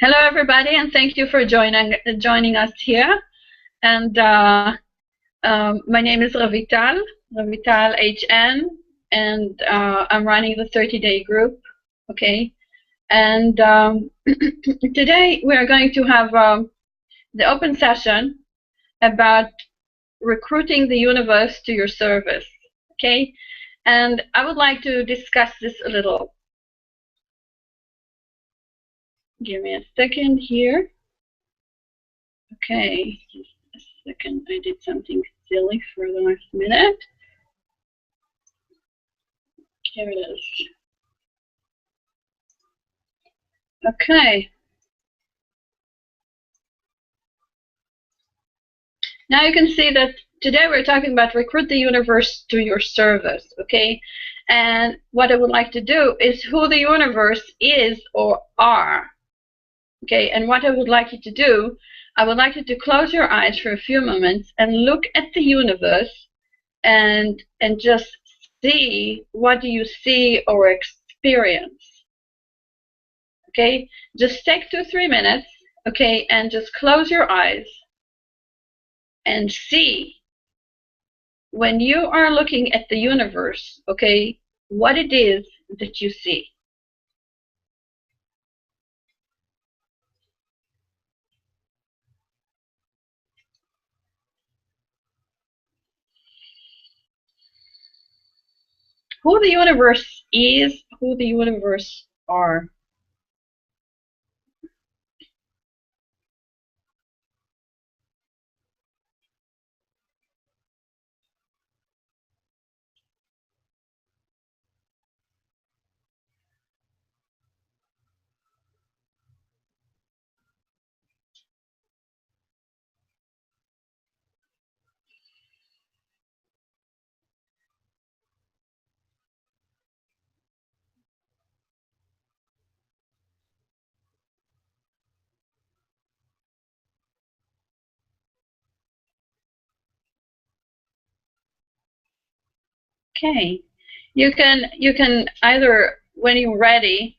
Hello, everybody, and thank you for joining us here. And my name is Ravital HN, and I'm running the 30-day group. Okay, and today we are going to have the open session about recruiting the universe to your service. Okay, and I would like to discuss this a little. Give me a second here. Okay, just a second. I did something silly for the last minute. Here it is. Okay. Now you can see that today we're talking about recruit the universe to your service, okay? And what I would like to do is who the universe is or are, okay? And what I would like you to do, I would like you to close your eyes for a few moments and look at the universe and just see what do you see or experience, okay? Just take 2-3 minutes, okay, and just close your eyes and see when you are looking at the universe, okay, what it is that you see. Who the universe is, who the universe are. Okay, you can either, when you're ready,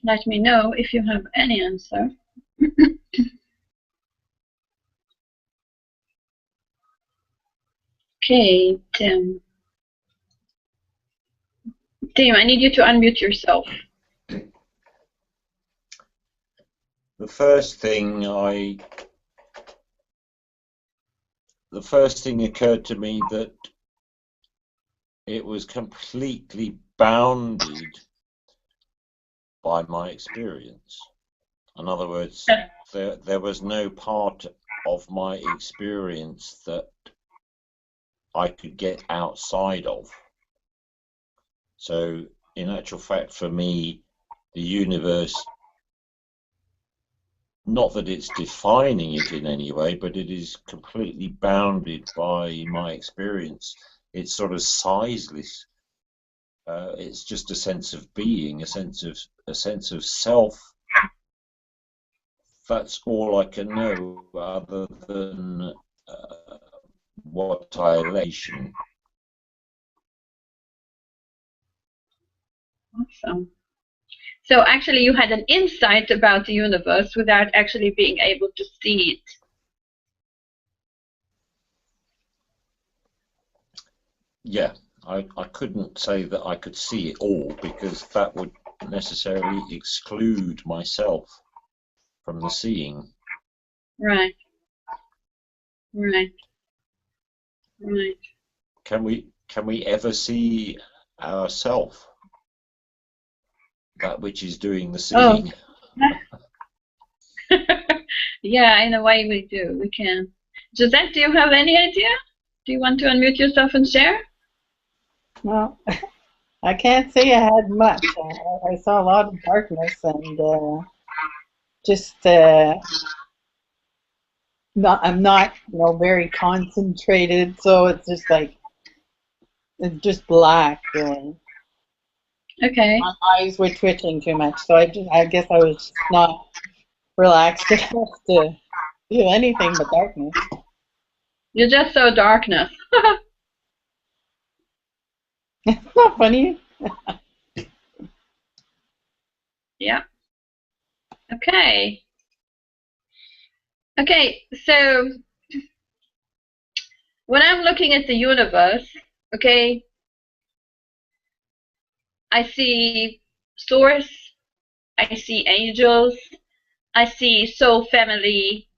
let me know if you have any answer. Okay, Tim. Tim, I need you to unmute yourself. The first thing occurred to me that it was completely bounded by my experience. In other words, there was no part of my experience that I could get outside of. So in actual fact, for me, the universe, not that it's defining it in any way, but it is completely bounded by my experience. It's sort of sizeless. It's just a sense of being, a sense of self. That's all I can know, other than what I elation. Awesome. So actually you had an insight about the universe without actually being able to see it. Yeah, I couldn't say that I could see it all, because that would necessarily exclude myself from the seeing. Right. Right. Right. Can we ever see ourself, that which is doing the seeing? Oh. Yeah, in a way we do. We can. Josette, do you have any idea? Do you want to unmute yourself and share? Well, I can't say I had much. I saw a lot of darkness and I'm not, very concentrated, so it's just like it's just black. Okay. My eyes were twitching too much, so I guess I was just not relaxed enough to feel anything but darkness. You just saw darkness. It's not funny. Yeah. Okay. Okay, so when I'm looking at the universe, okay, I see source, I see angels, I see soul family,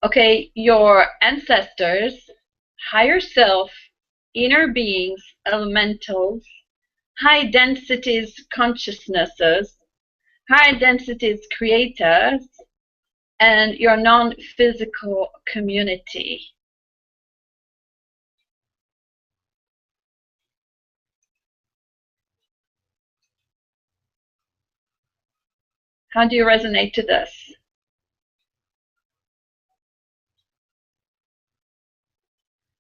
okay, your ancestors, higher self, inner beings, elementals, high densities consciousnesses, high densities creators, and your non-physical community. How do you resonate to this?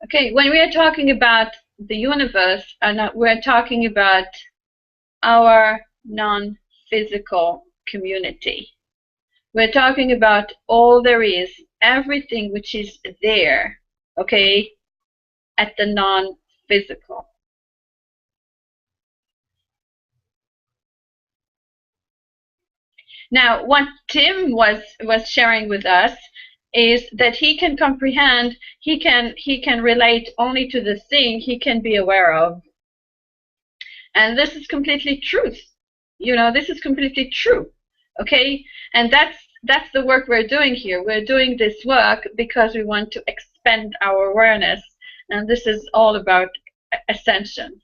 Okay, when we are talking about the universe, we're talking about our non-physical community. We're talking about all there is, everything which is there, okay, at the non-physical. Now, what Tim was sharing with us is that he can comprehend, he can relate only to the thing he can be aware of. And this is completely truth. You know, this is completely true. Okay? And that's the work we're doing here. We're doing this work because we want to expand our awareness. And this is all about ascension.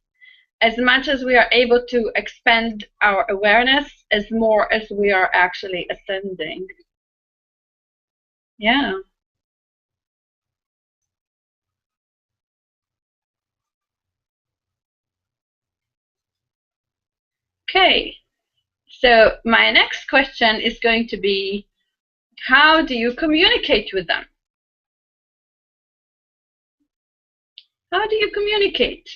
As much as we are able to expand our awareness, as more as we are actually ascending. Yeah. Okay. So my next question is going to be, how do you communicate with them? How do you communicate?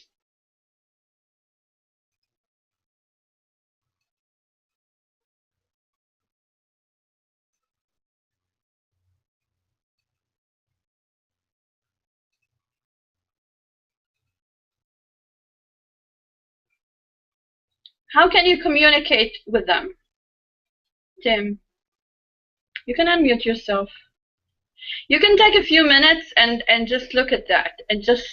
How can you communicate with them? Tim, you can unmute yourself. You can take a few minutes and just look at that and just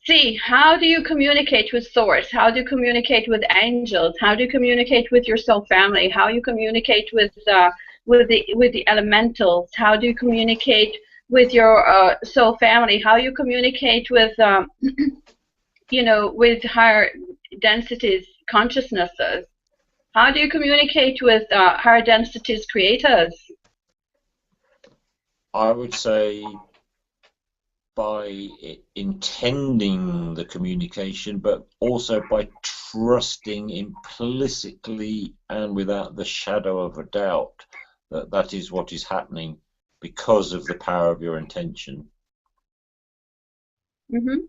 see, how do you communicate with source? How do you communicate with angels? How do you communicate with your soul family? How you communicate with the elementals? How do you communicate with your soul family? How you communicate with you know, with higher densities consciousnesses? How do you communicate with higher densities creators? I would say by intending the communication, but also by trusting implicitly and without the shadow of a doubt that that is what is happening because of the power of your intention. Mm-hmm.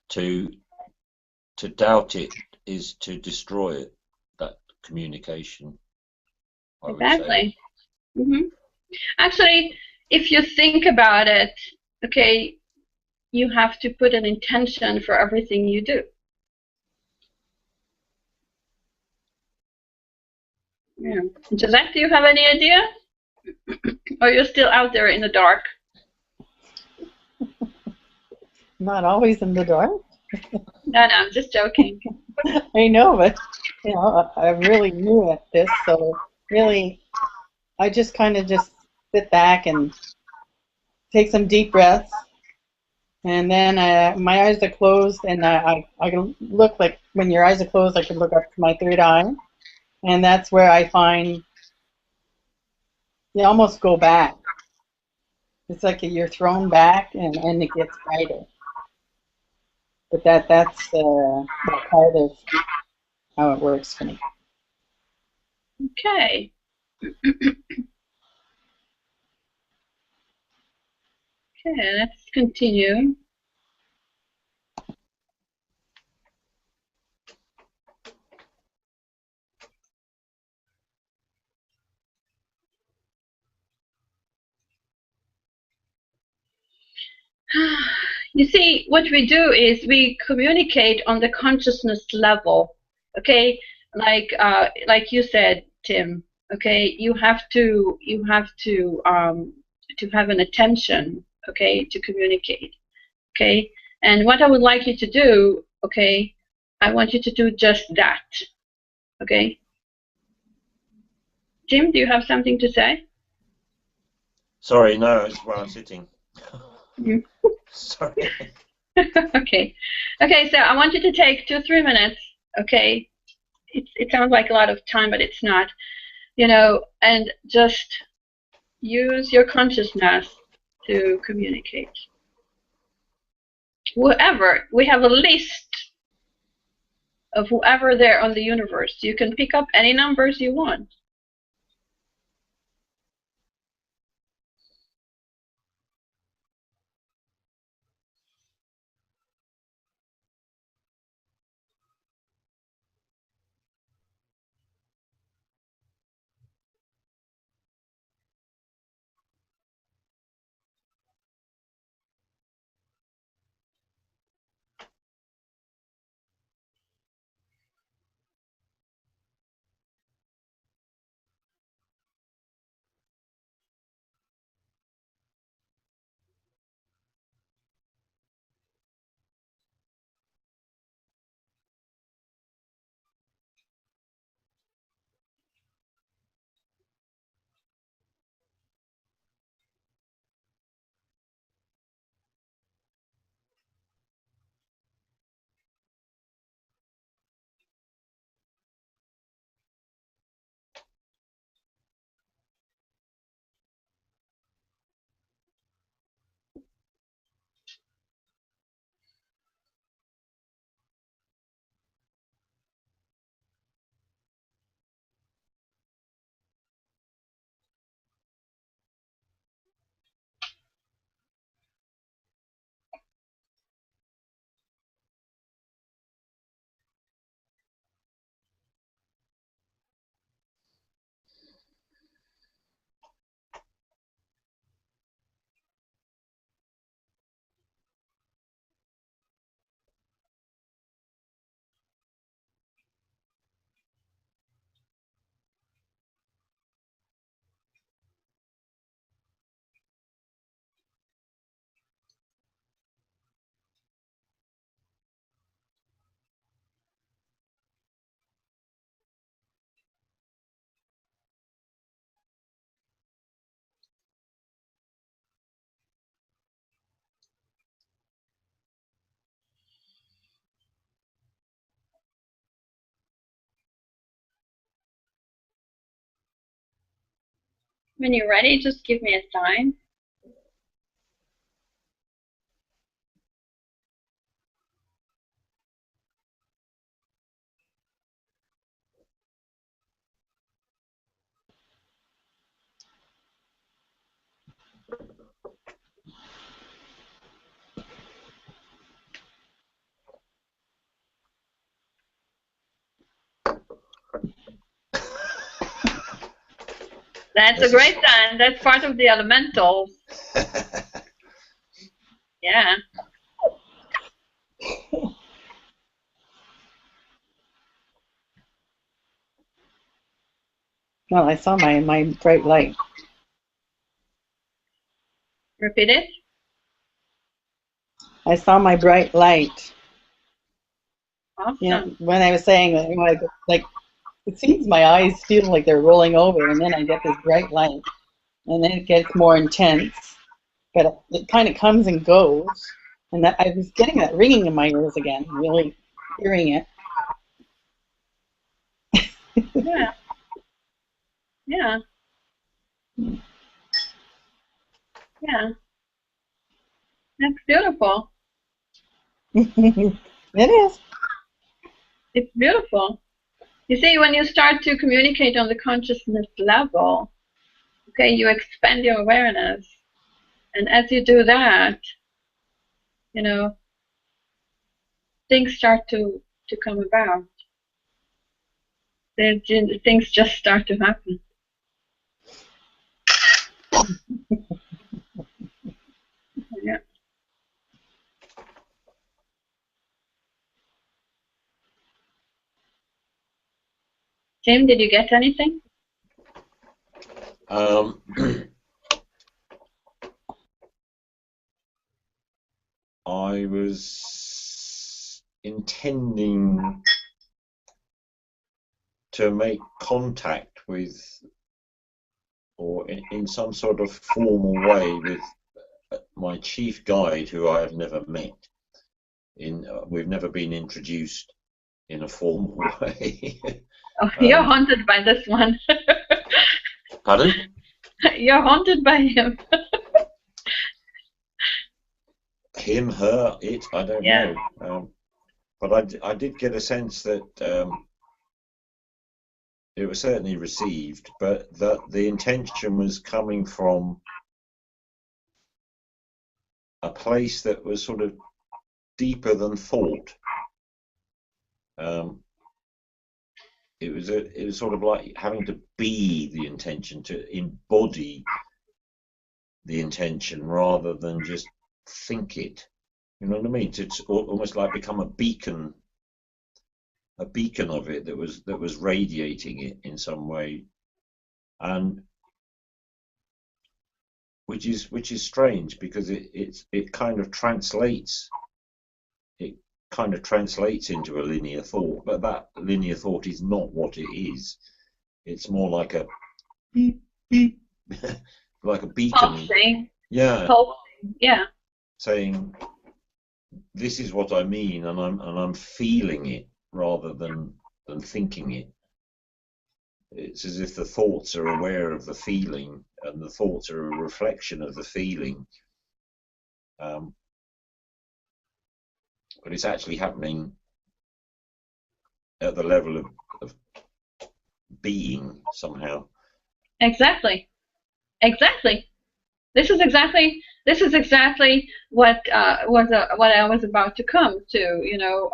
To doubt it is to destroy it, that communication. Exactly. Mm-hmm. Actually, if you think about it, okay, you have to put an intention for everything you do. Yeah. Josette, do you have any idea? Or you're still out there in the dark? Not always in the dark. No, I'm just joking. I know, but you know, I'm really new at this, so really, I just kind of just sit back and take some deep breaths, and then my eyes are closed, and I can look, like when your eyes are closed, I can look up to my third eye, and that's where I find you almost go back. It's like you're thrown back, and it gets brighter. But that's that part of how it works for me. Okay. Okay, let's continue. You see, what we do is we communicate on the consciousness level. Okay, like you said, Tim. Okay, you have to have an attention. Okay, to communicate. Okay, and what I would like you to do. Okay, I want you to do just that. Okay, Tim, do you have something to say? Sorry, no, it's where I'm sitting. Mm. Sorry. Okay, okay. So I want you to take 2-3 minutes. Okay, it sounds like a lot of time, but it's not. You know, and just use your consciousness to communicate. Whoever, we have a list of whoever there on the universe. You can pick up any numbers you want. When you're ready, just give me a sign. That's a great sign. That's part of the elementals. Yeah. Well, I saw my bright light. Repeat it. I saw my bright light. Awesome. You know, when I was saying that, you know, like it seems my eyes feel like they're rolling over, and then I get this bright light, and then it gets more intense, but it kind of comes and goes, and that I was getting that ringing in my ears again, really hearing it. Yeah. Yeah. Yeah. That's beautiful. It is. It's beautiful. You see, when you start to communicate on the consciousness level, okay, you expand your awareness. And as you do that, you know, things start to come about. Things just start to happen. Yeah. Tim, did you get anything? I was intending to make contact with, or in some sort of formal way, with my chief guide, who I have never met. We've never been introduced in a formal way. Oh, you're haunted by this one. Pardon? You're haunted by him. Him, her, it, I don't know. But I did get a sense that it was certainly received, but that the intention was coming from a place that was sort of deeper than thought. It was sort of like having to be the intention, to embody the intention rather than just think it. You know what I mean? To almost like become a beacon of it that was radiating it in some way, and which is strange, because it kind of translates into a linear thought, but that linear thought is not what it is. It's more like a beep beep, like a beacon. Pulsing. Yeah. Pulsing. Yeah. Saying, this is what I mean, and I'm feeling it rather than thinking it. It's as if the thoughts are aware of the feeling, and the thoughts are a reflection of the feeling. But it's actually happening at the level of being somehow. Exactly. This is exactly what what I was about to come to. You know,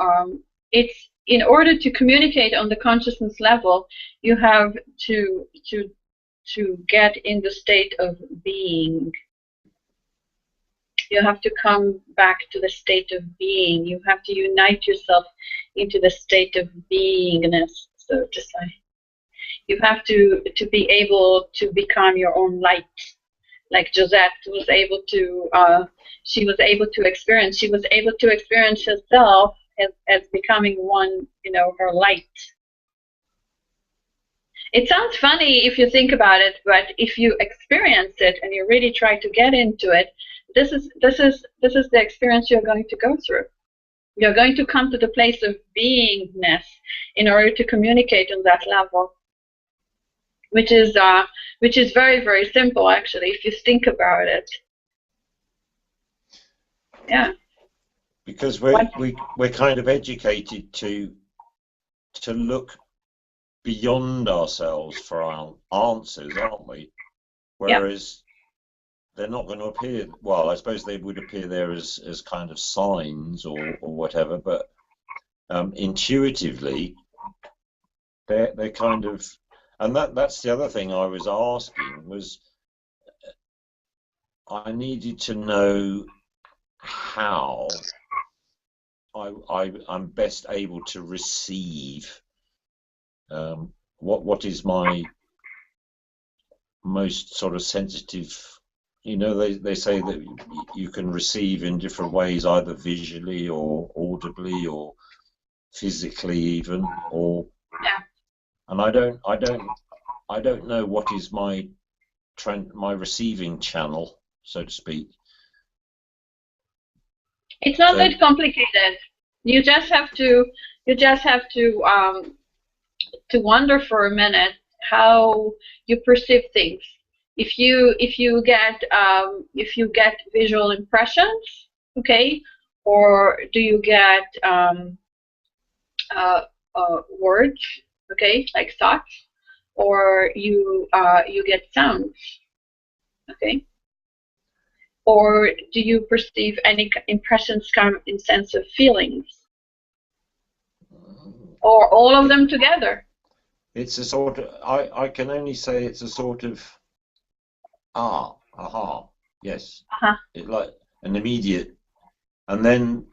it's in order to communicate on the consciousness level, you have to get in the state of being. You have to come back to the state of being. You have to unite yourself into the state of beingness, so to say. You have to be able to become your own light, like Josette was able to. She was able to experience. She was able to experience herself as becoming one. You know, her light. It sounds funny if you think about it, but if you experience it and you really try to get into it, this is the experience you're going to go through. You're going to come to the place of beingness in order to communicate on that level, which is very, very simple, actually, if you think about it. Yeah. Because we're kind of educated to look beyond ourselves for our answers, aren't we? Whereas they're not going to appear. Well, I suppose they would appear there as kind of signs or whatever, but intuitively, they're kind of. And that's the other thing I was asking, was I needed to know how I'm best able to receive. What is my most sort of sensitive? You know, they say that you can receive in different ways, either visually or audibly or physically even, or. And I don't know what is my receiving channel, so to speak. It's not that complicated. You just have to wonder for a minute how you perceive things. If you get visual impressions, okay, or do you get words, okay, like thoughts, or you get sounds, okay, or do you perceive any impressions come in sense of feelings, or all of them together? It's a sort of, I can only say it's a sort of aha, yes, it's like an immediate, and then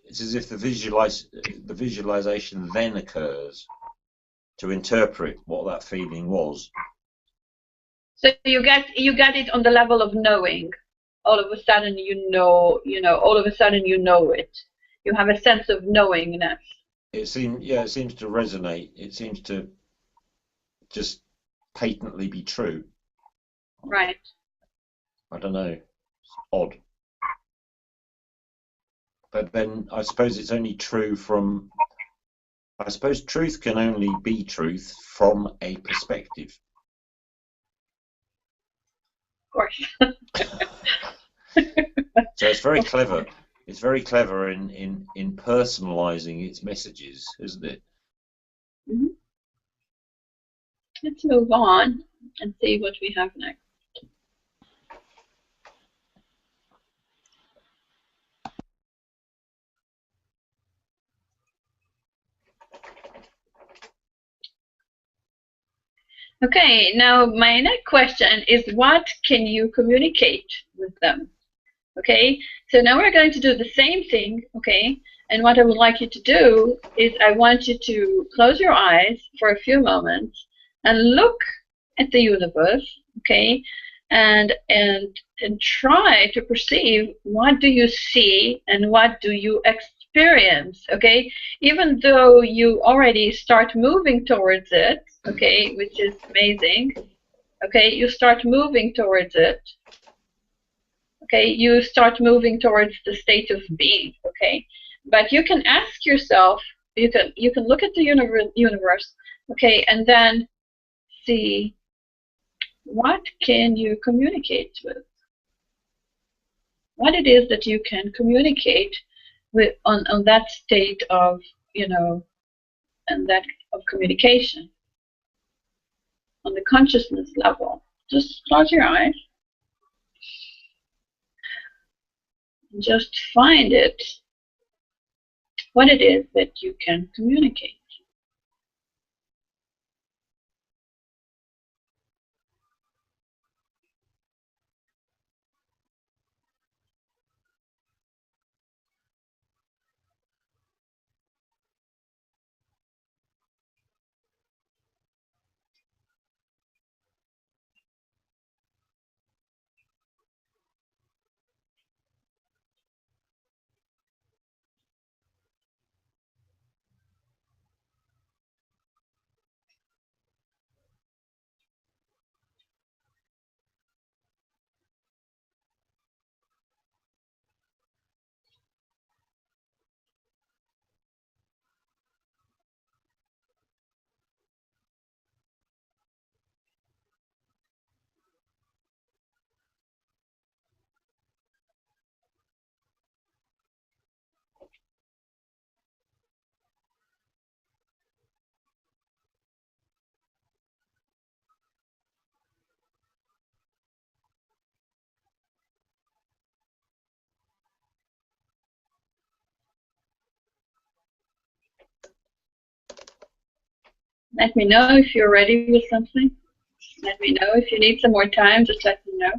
it's as if the visualization then occurs. to interpret what that feeling was. So you get it on the level of knowing. All of a sudden you know, all of a sudden you know it. You have a sense of knowingness. It seems to resonate. It seems to just patently be true. Right. I don't know. It's odd. But then I suppose it's only true from. I suppose truth can only be truth from a perspective. Of course. So it's very clever. It's very clever in personalizing its messages, isn't it? Mm-hmm. Let's move on and see what we have next. Okay, now my next question is, what can you communicate with them? Okay, so now we're going to do the same thing, okay? And what I would like you to do is I want you to close your eyes for a few moments and look at the universe, okay? And try to perceive, what do you see and what do you experience, okay? Even though you already start moving towards it, okay, which is amazing, okay? You start moving towards it. Okay, you start moving towards the state of being. Okay, but you can ask yourself, you can look at the universe, okay, and then see, what can you communicate with? What it is that you can communicate with on that state of, and that of communication on the consciousness level. Just close your eyes. Just find it, what it is that you can communicate. Let me know if you're ready with something. Let me know if you need some more time. Just let me know.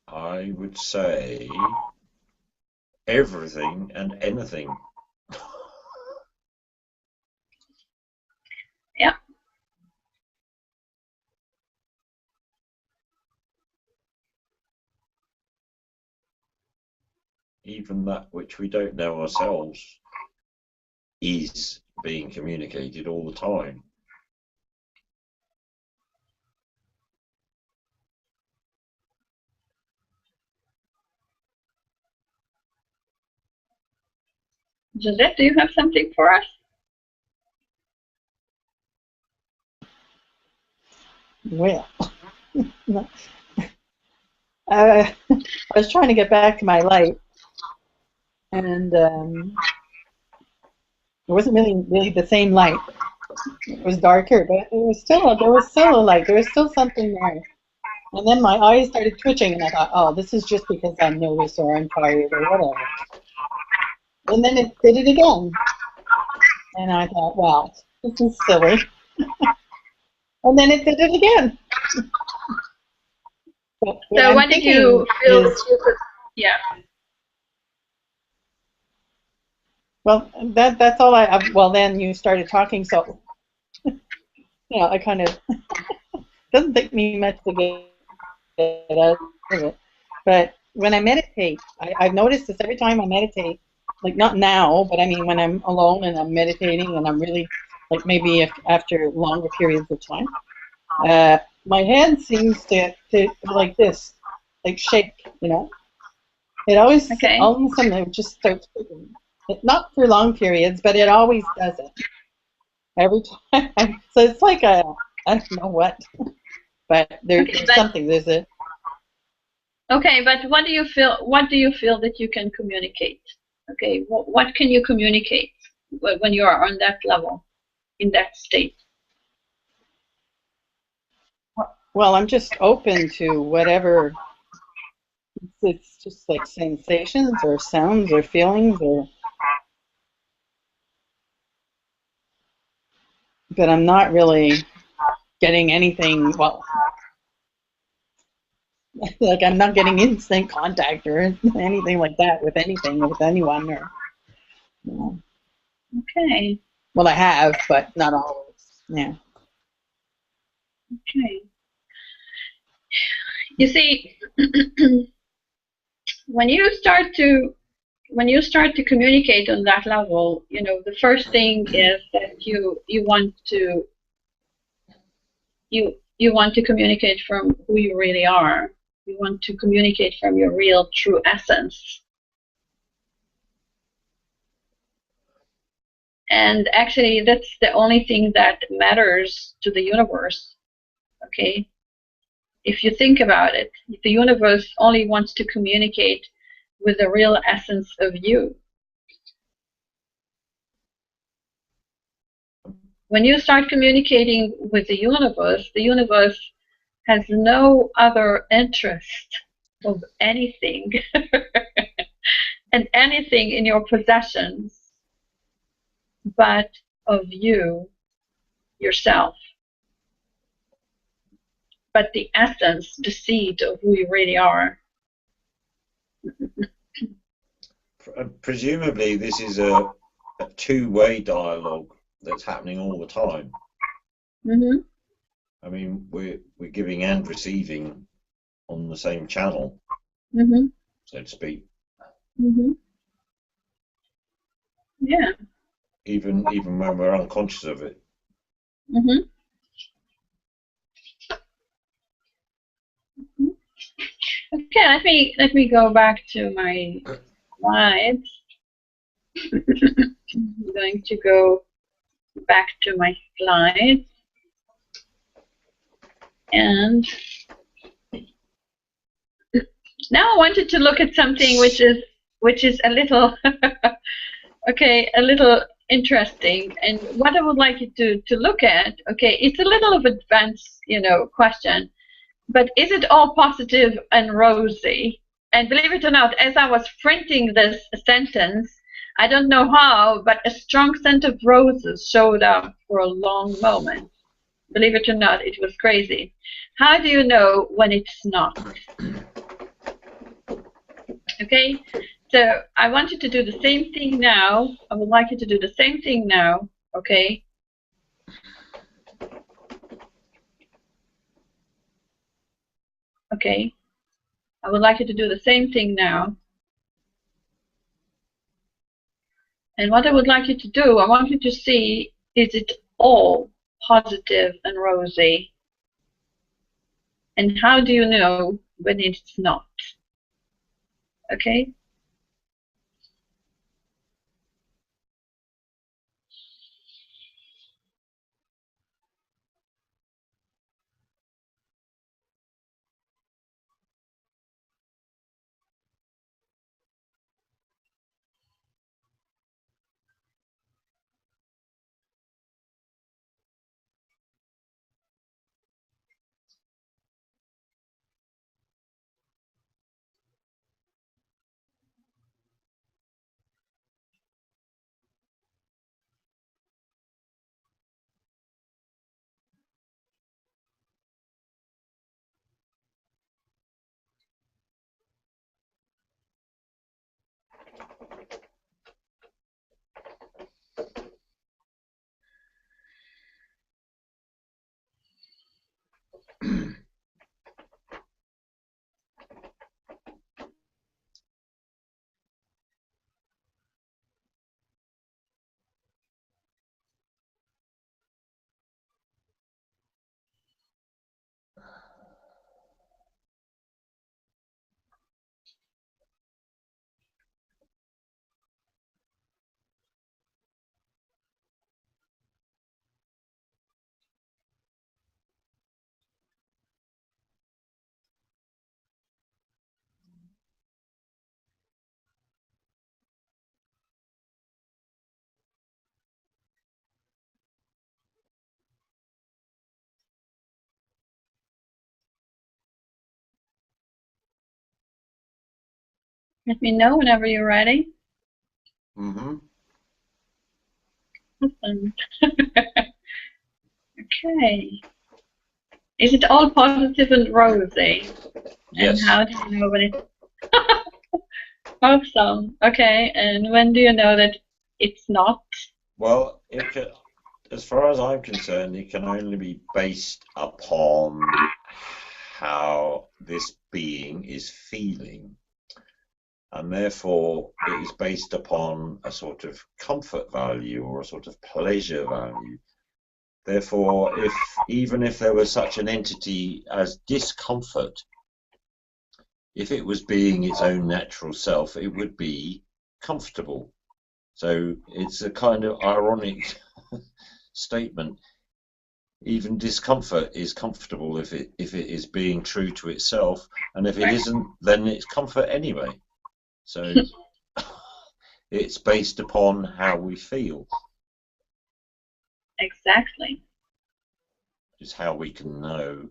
I would say everything and anything. Yeah. Even that which we don't know ourselves is being communicated all the time. Josette, do you have something for us? Well, I was trying to get back to my light, and it wasn't really the same light. It was darker, but there was still a light. There was still something there. And then my eyes started twitching, and I thought, oh, this is just because I'm nervous or I'm tired or whatever. And then it did it again. And I thought, wow, this is silly. And then it did it again. So what did you feel that you could, yeah. Well, that's all well, then you started talking, so I kind of doesn't take me much to get out of it. But when I meditate, I've noticed this every time I meditate, like not now, but I mean when I'm alone and I'm meditating and I'm really like maybe after longer periods of time, my head seems to go like this, like shake, It always, Okay. all of a sudden, it just starts shaking. Not for long periods, but it always does it. Every time. So it's like I don't know what, but there's something. There's a. Okay, but what do you feel? What do you feel that you can communicate? Okay, what can you communicate when you are on that level, in that state? Well, I'm just open to whatever. It's just like sensations or sounds or feelings but I'm not really getting anything. Well, like I'm not getting instant contact or anything like that with anyone or. Okay. Well, I have, but not always. Yeah. Okay. You see, when you start to communicate on that level, the first thing is that you want to communicate from who you really are. You want to communicate from your real true essence. And actually, that's the only thing that matters to the universe. Okay? If you think about it, the universe only wants to communicate with the real essence of you. When you start communicating with the universe has no other interest of anything and anything in your possessions but of you, yourself. But the essence, the seed of who you really are. Presumably, this is a two-way dialogue that's happening all the time. Mm-hmm. I mean, we're giving and receiving on the same channel, Mm-hmm. so to speak. Mm-hmm. Yeah. Even when we're unconscious of it. Mm-hmm. Okay, let me go back to my slides. I'm going to go back to my slides. And now I wanted to look at something which is a little okay, a little interesting. And what I would like you to look at, okay, it's a little of advanced, question. But is it all positive and rosy? And believe it or not, as I was printing this sentence, I don't know how, but a strong scent of roses showed up for a long moment. Believe it or not, it was crazy. How do you know when it's not? Okay, so I want you to do the same thing now. I would like you to do the same thing now, okay? Okay, I would like you to do the same thing now. And what I would like you to do, I want you to see, is it all positive and rosy? And how do you know when it's not? Okay? Let me know whenever you're ready. Mm-hmm. Awesome. Okay. Is it all positive and rosy? Yes. And how do you know when it's awesome? Okay. And when do you know that it's not? Well, as far as I'm concerned, it can only be based upon how this being is feeling. And therefore, it is based upon a sort of comfort value or a sort of pleasure value. Therefore, even if there was such an entity as discomfort, if it was being its own natural self, it would be comfortable. So it's a kind of ironic statement. Even discomfort is comfortable if it is being true to itself, and if it isn't, then it's comfort anyway. So it's based upon how we feel. Exactly. Is how we can know.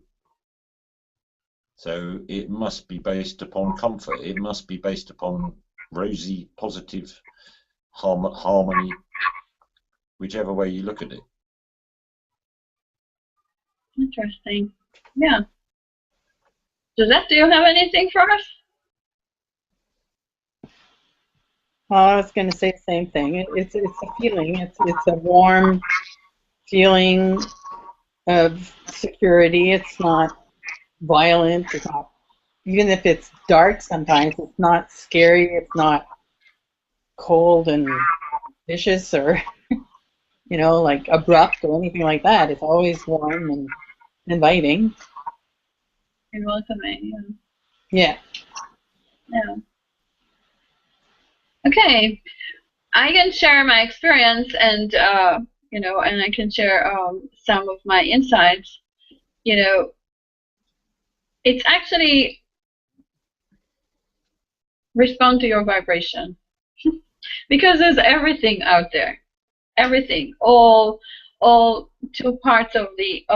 So it must be based upon comfort. It must be based upon rosy, positive harmony, whichever way you look at it. Interesting. Yeah. Josette, do you have anything for us? Well, I was going to say the same thing. It's a feeling. It's a warm feeling of security. It's not violent. It's not, even if it's dark sometimes, it's not scary. It's not cold and vicious or, like abrupt or anything like that. It's always warm and inviting. And welcoming. Yeah. Yeah. Okay. I can share my experience and and I can share some of my insights. It's actually respond to your vibration because there's everything out there, everything, all two parts of the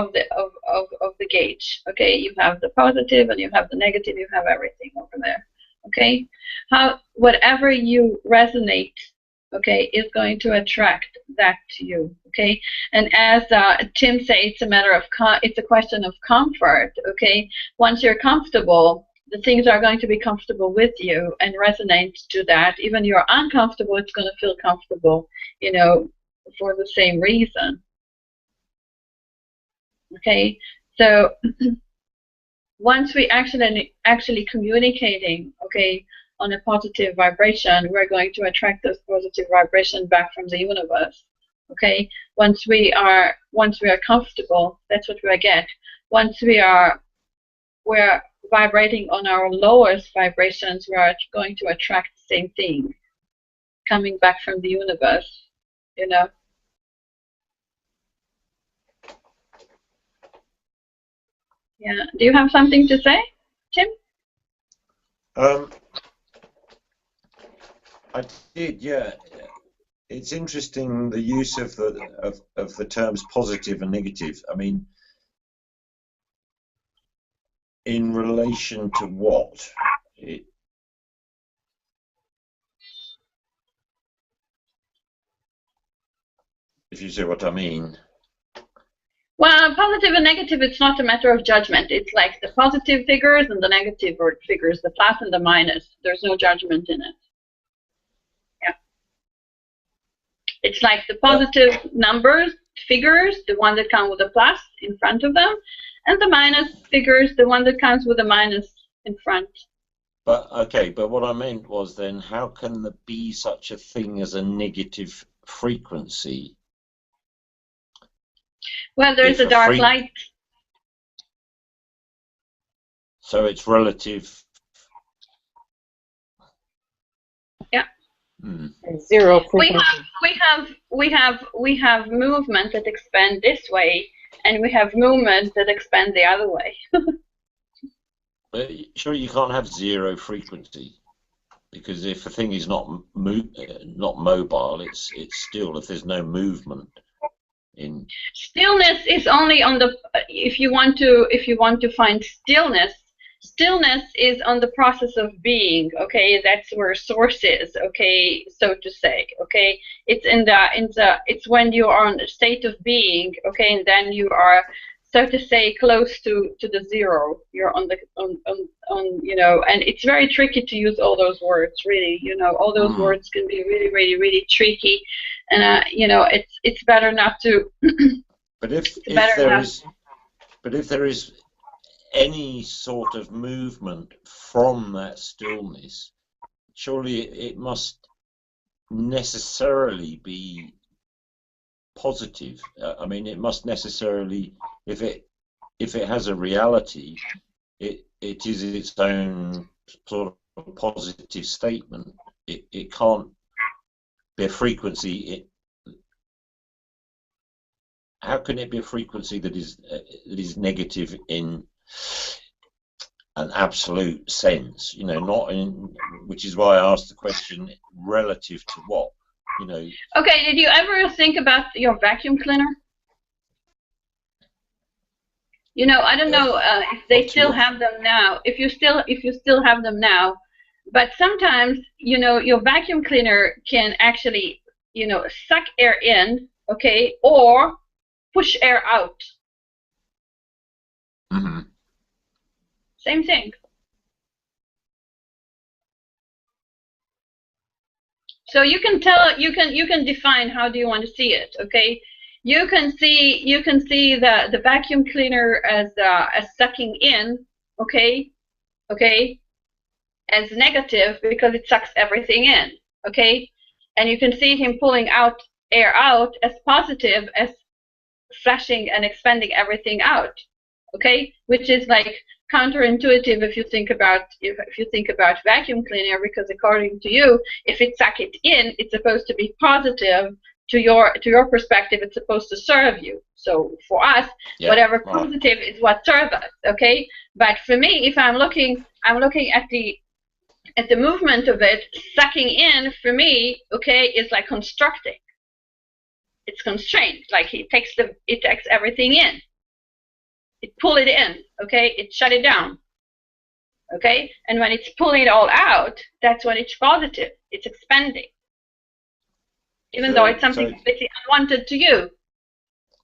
gauge. Okay, you have the positive and you have the negative. You have everything over there. Okay, whatever you resonate, okay, is going to attract that to you. Okay, and as Tim said, it's a matter of it's a question of comfort. Okay, once you're comfortable, the things are going to be comfortable with you and resonate to that. Even you're uncomfortable, it's going to feel comfortable, for the same reason. Okay, so once we actually communicating, okay, on a positive vibration, we're going to attract those positive vibration back from the universe. Okay, once we are comfortable, that's what we get. Once we're vibrating on our lowest vibrations, we are going to attract the same thing coming back from the universe. Yeah. Do you have something to say, Tim? I did, yeah. It's interesting the use of the terms positive and negative. I mean, in relation to what? If you see what I mean. Well, positive and negative, it's not a matter of judgment. It's like the positive figures and the negative figures, the plus and the minus. There's no judgment in it. Yeah. It's like the positive numbers, figures, the one that come with a plus in front of them, and the minus figures, the one that comes with a minus in front. But what I meant was then, how can there be such a thing as a negative frequency? Well, there's a dark light. So it's relative. Yeah. Zero frequency. We have movement that expand this way, and we have movement that expand the other way. But sure, you can't have zero frequency, because if a thing is not mobile, it's still, if there's no movement. Stillness is only on the if you want to find stillness stillness is on the process of being. Okay, that's where source is. Okay, so to say. Okay, it's it's when you are in a state of being. Okay, and then you are, so to say, close to the zero. You're on the you know, and it's very tricky to use all those words. Really, you know, all those words can be really, really, really tricky, and you know, it's better not to. But if there is any sort of movement from that stillness, surely it must necessarily be positive. I mean, it must necessarily, if it has a reality, it is its own sort of positive statement. It can't be a frequency. How can it be a frequency that is negative in an absolute sense? You know, not in, which is why I asked the question, relative to what? You know. Okay, did you ever think about your vacuum cleaner? You know, I don't know if they still have them now. If you still have them now, but sometimes, you know, your vacuum cleaner can actually, you know, suck air in, okay, or push air out. Mm-hmm. Same thing. So you can tell, you can define how do you want to see it, okay? You can see the vacuum cleaner as sucking in, okay, as negative because it sucks everything in, okay, and you can see him pulling air out as positive, as flushing and expanding everything out, okay, which is like counterintuitive if you think about vacuum cleaner, because according to you, if it sucks it in, it's supposed to be positive. To your perspective, it's supposed to serve you. So for us, whatever positive is what serves us, okay? But for me, if I'm looking at the movement of it, sucking in for me, okay, is like constructing. It's constrained, like it takes everything in. It pull it in, okay? It shut it down, okay? And when it's pulling it all out, that's when it's positive. It's expanding, even though it's something completely unwanted to you.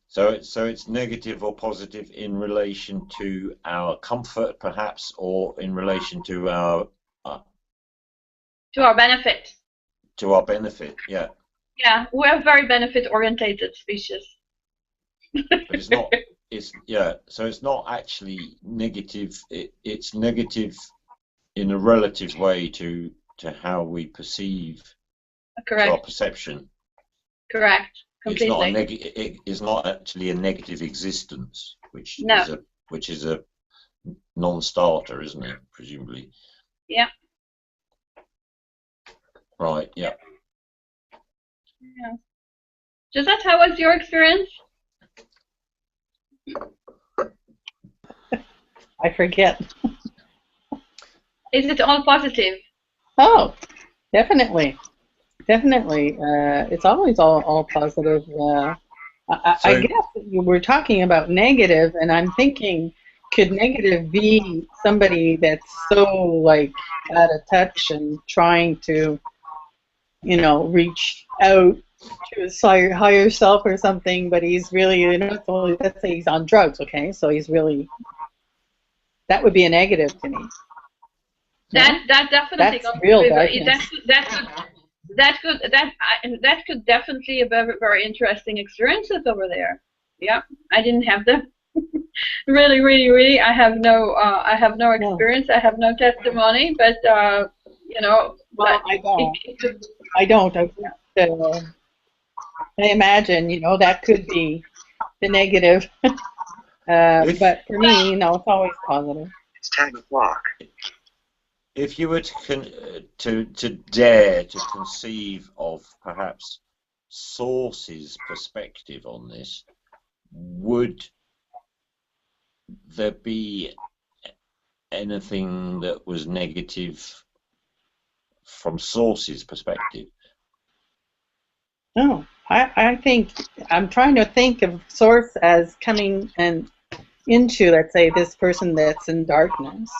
So it's negative or positive in relation to our comfort, perhaps, or in relation to our benefit. To our benefit, yeah. Yeah, we're a very benefit-orientated species. But it's not. So it's not actually negative. It's negative in a relative way to how we perceive. Correct. To our perception. Correct. Completely. It is not actually a negative existence, which is a non-starter, isn't it? Presumably. Yeah. Right. Yeah. Yeah. Josette, how was your experience? I forget. Is it all positive? Oh, definitely. Definitely. It's always all positive. I guess we're talking about negative, and I'm thinking, could negative be somebody that's so like out of touch and trying to, you know, reach out to his higher self or something, but he's really, you know, let's say he's on drugs, okay? So he's really, that would be a negative to me. That definitely. That's real darkness. That could definitely be very interesting experiences over there. Yeah, I didn't have them. really, I have no experience. I have no testimony, but you know. Well, I don't. I imagine, you know, that could be the negative. But for me, no, it's always positive. It's 10 o'clock. If you were to dare to conceive of perhaps Source's perspective on this, would there be anything that was negative from Source's perspective? No, I think I'm trying to think of Source as coming and into, let's say, this person that's in darkness.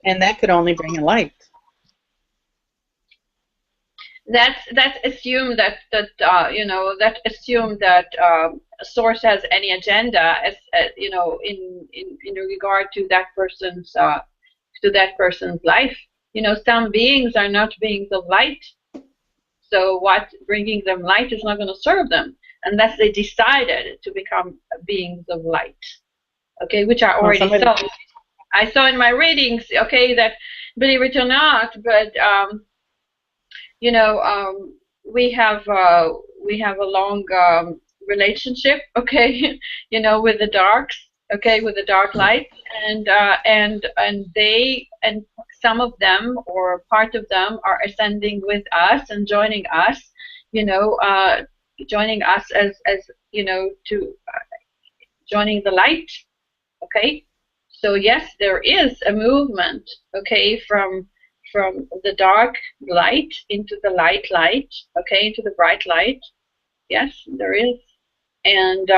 And that could only bring a light. That's assume that you know, that assume that source has any agenda, as you know, in regard to that person's life. You know, some beings are not beings of light, so what bringing them light is not going to serve them unless they decided to become beings of light. Okay, which I already saw. I saw in my readings. Okay, that believe it or not, but you know, we have a long relationship, okay, you know, with the darks, okay, with the dark light, and some of them or part of them are ascending with us and joining us, you know, joining us as you know, to joining the light, okay. So yes, there is a movement, okay, from the dark light into the light, okay, into the bright light. Yes, there is, and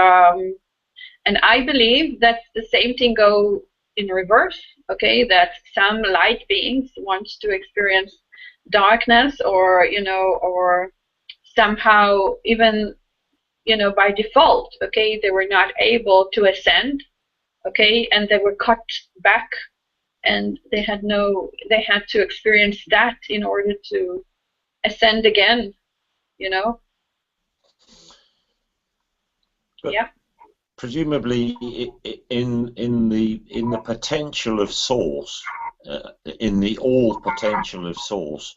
I believe that the same thing go in reverse. Okay, that some light beings want to experience darkness, or you know, or somehow even, you know, by default. Okay, they were not able to ascend. Okay, and they were cut back, and they had to experience that in order to ascend again, you know. But yeah. Presumably, in the potential of source, in the all potential of source,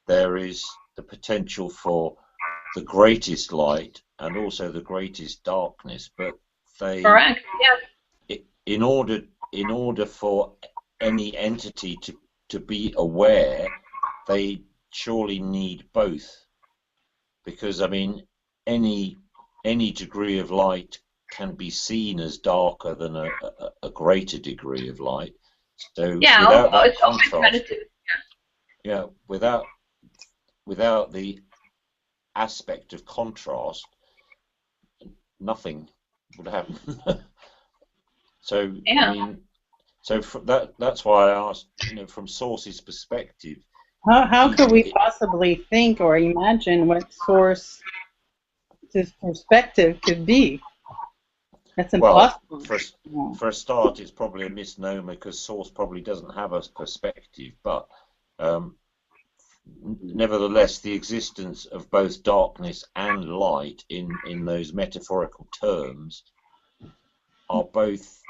there is the potential for the greatest light and also the greatest darkness. But they, correct, yes. In order for any entity to be aware, they surely need both, because I mean, any degree of light can be seen as darker than a greater degree of light. So yeah, without that it's always contrast, relative. yeah, without the aspect of contrast, nothing would happen. So Yeah. I mean, so that's why I asked, you know, from Source's perspective. How could we possibly think or imagine what Source's perspective could be? That's impossible. Well, for a start, it's probably a misnomer, because Source probably doesn't have a perspective, but nevertheless, the existence of both darkness and light in those metaphorical terms are both,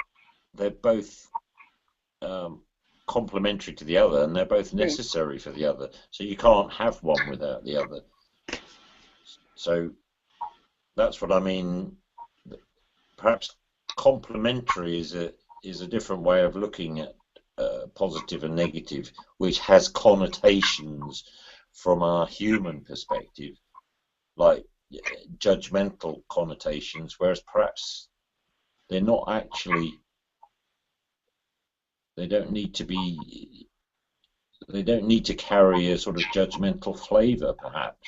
they're both complementary to the other, and they're both necessary for the other. So you can't have one without the other. So that's what I mean. Perhaps complementary is a different way of looking at positive and negative, which has connotations from our human perspective, like judgmental connotations, whereas perhaps they're not actually. They don't need to carry a sort of judgmental flavour, perhaps.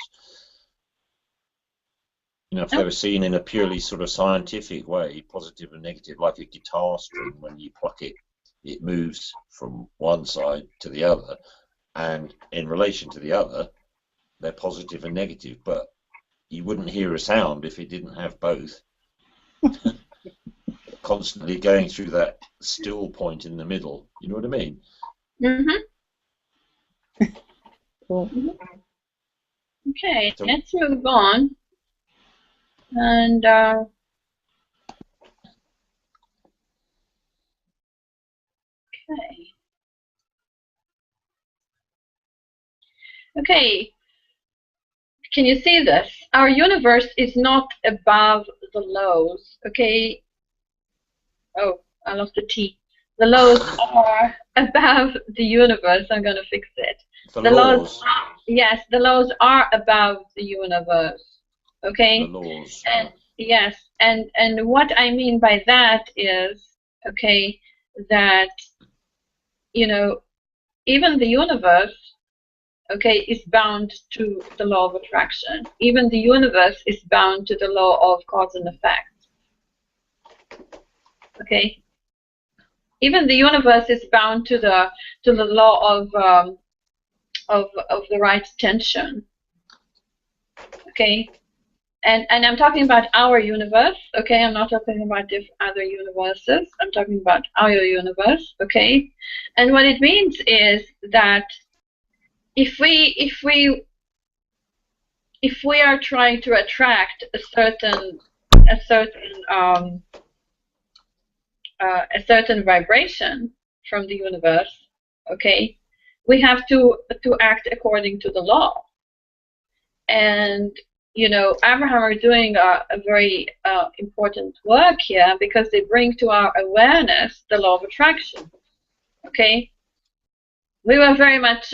You know, if they were seen in a purely sort of scientific way, positive and negative, like a guitar string, when you pluck it, it moves from one side to the other, and in relation to the other, they're positive and negative, but you wouldn't hear a sound if it didn't have both. Constantly going through that still point in the middle. You know what I mean? Mm-hmm. Cool. Okay, so let's move on. And okay. Okay. Can you see this? Our universe is not above the lows. Okay. Oh, I lost the T. The lows are above the universe. I'm going to fix it. The laws. Yes, the laws are above the universe. Okay. The laws. And yes, and what I mean by that is, okay, that, you know, even the universe, okay, is bound to the law of attraction. Even the universe is bound to the law of cause and effect. Okay. Even the universe is bound to the law of the right tension. Okay, and I'm talking about our universe. Okay, I'm not talking about other universes. I'm talking about our universe. Okay, and what it means is that if we are trying to attract a certain vibration from the universe, okay, we have to act according to the law. And you know, Abraham are doing a very important work here, because they bring to our awareness the law of attraction. Okay, we were very much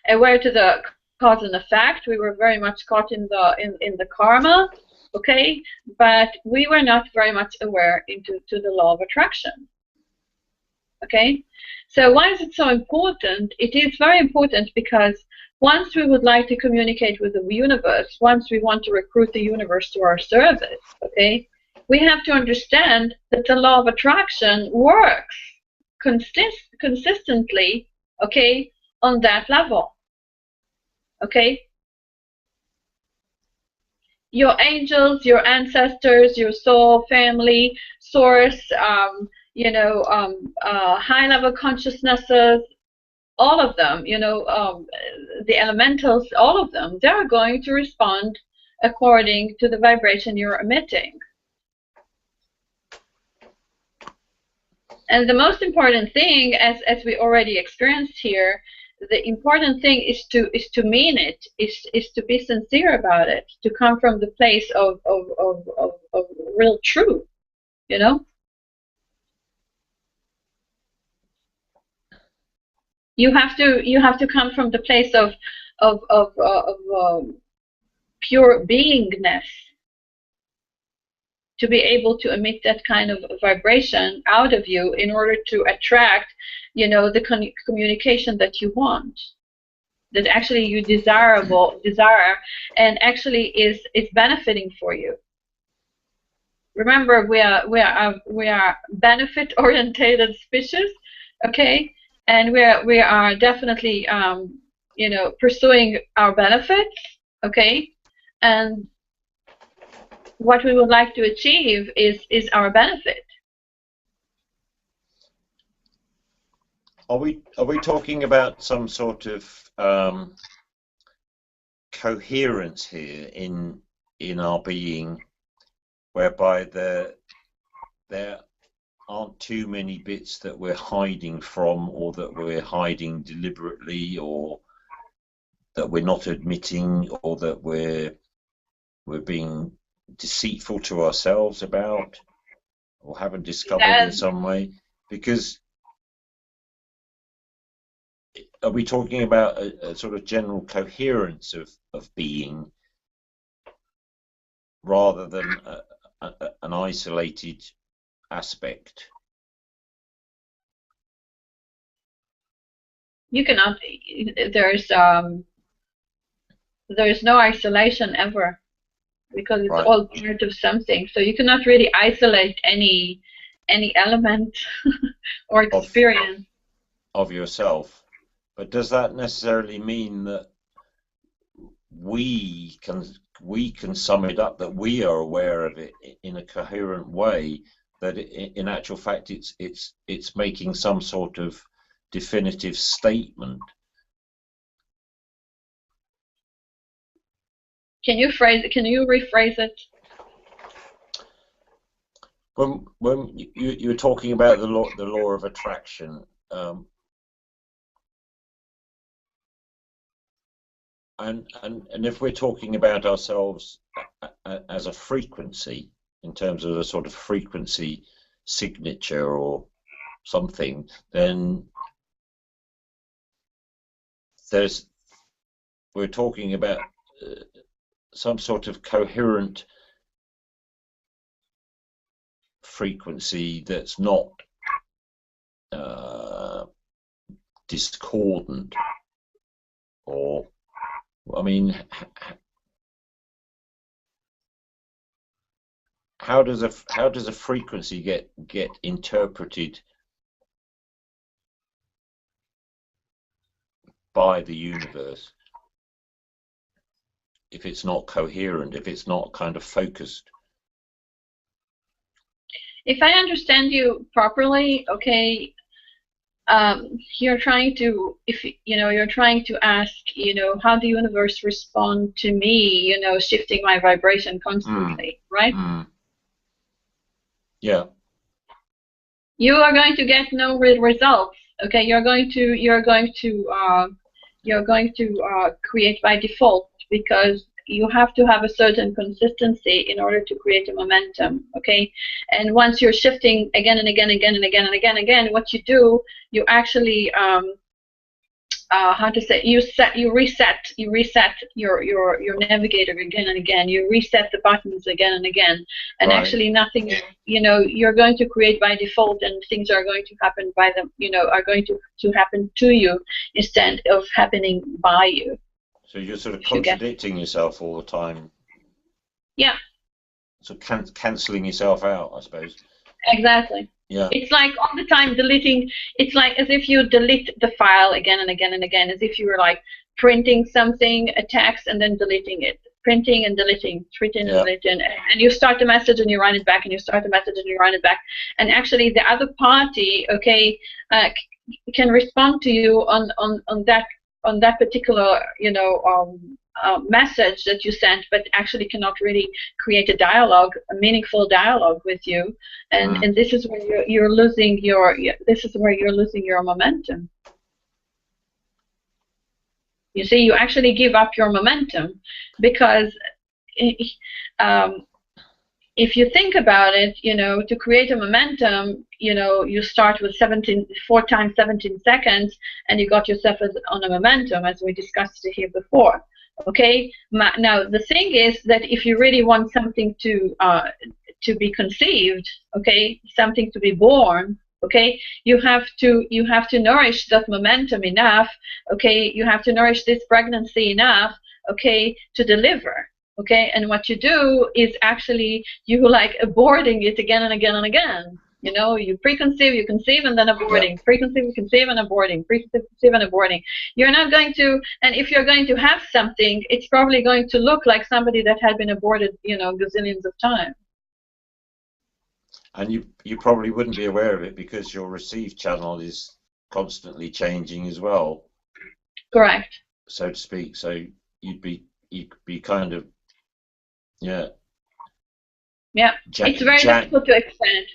aware to the cause and effect. We were very much caught in the karma. Okay, but we were not very much aware to the law of attraction. Okay, so why is it so important? It is very important because once we would like to communicate with the universe, once we want to recruit the universe to our service, okay, we have to understand that the law of attraction works consistently, okay, on that level. Okay, your angels, your ancestors, your soul, family, source, you know, high-level consciousnesses, all of them, you know, the elementals, all of them, they're going to respond according to the vibration you're emitting. And the most important thing, as we already experienced here, the important thing is to mean it, is to be sincere about it, to come from the place of real truth, you know. You have to come from the place of pure beingness to be able to emit that kind of vibration out of you in order to attract, you know, the communication that you want, that actually you desire and actually is benefiting for you. Remember, we are benefit orientated species, okay, and we are definitely you know, pursuing our benefits, okay, and what we would like to achieve is our benefit. Are we talking about some sort of coherence here in our being, whereby there aren't too many bits that we're hiding from, or that we're hiding deliberately, or that we're not admitting, or that we're being deceitful to ourselves about, or haven't discovered in some way? Because are we talking about a sort of general coherence of being, rather than an isolated aspect? You cannot. There's no isolation ever, because it's all part of something. So you cannot really isolate any element or experience of yourself. But does that necessarily mean that we can sum it up, that we are aware of it in a coherent way, that in actual fact it's making some sort of definitive statement? Can you rephrase it? When you're talking about the law of attraction, and if we're talking about ourselves as a frequency, in terms of a sort of frequency signature or something, then we're talking about some sort of coherent frequency that's not discordant, or, I mean, how does a frequency get interpreted by the universe if it's not coherent, if it's not kind of focused? If I understand you properly, okay, you're trying to, you're trying to ask, how the universe respond to me, shifting my vibration constantly, right? Yeah. You are going to get no real results. Okay, you're going to create by default, because you have to have a certain consistency in order to create a momentum. Okay, and once you're shifting again and again and again and again and again and again, what you do, you actually how to say, you reset your navigator again and again. You reset the buttons again and again, and Right. actually nothing, you're going to create by default, and things are going to happen by them, are going to happen to you instead of happening by you. So you're sort of contradicting yourself all the time. Yeah. So cancelling yourself out, I suppose. Exactly. Yeah. It's like all the time deleting. It's like as if you delete the file again and again and again, as if you were like printing something, a text, and then deleting it, printing and deleting, printing and deleting, and you start the message and you run it back, and you start the message and you run it back, and actually the other party, okay, can respond to you on that particular, message that you sent, but actually cannot really create a dialogue, a meaningful dialogue with you, and this is where you're losing your momentum. You see, you actually give up your momentum, because if you think about it, to create a momentum, you start with 4 times 17 seconds, and you got yourself on a momentum, as we discussed here before. Okay. Now the thing is that if you really want something to be conceived, okay, something to be born, okay, you have to nourish that momentum enough, okay, you have to nourish this pregnancy enough, okay, to deliver. Okay, and what you do is actually you like aborting it again and again and again. You preconceive, you conceive, and then aborting. Preconceive, you conceive, and aborting. Preconceive, conceive, and aborting. You're not going to, and if you're going to have something, it's probably going to look like somebody that had been aborted, gazillions of times. And you probably wouldn't be aware of it because your receive channel is constantly changing as well. Correct. So to speak. So you'd be kind of, yeah. Yeah. It's very difficult to explain.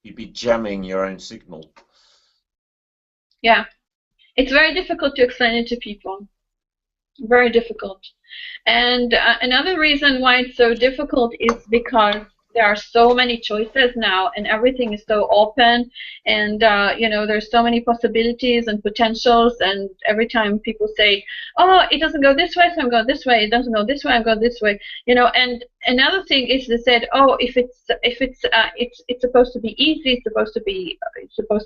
You'd be jamming your own signal. Yeah. It's very difficult to explain it to people. Very difficult. And another reason why it's so difficult is because there are so many choices now, and everything is so open, and there's so many possibilities and potentials, and every time people say, oh, it doesn't go this way, so I'm going this way, it doesn't go this way, I'm going this way, and another thing is they said, oh, if it's supposed to be easy, it's supposed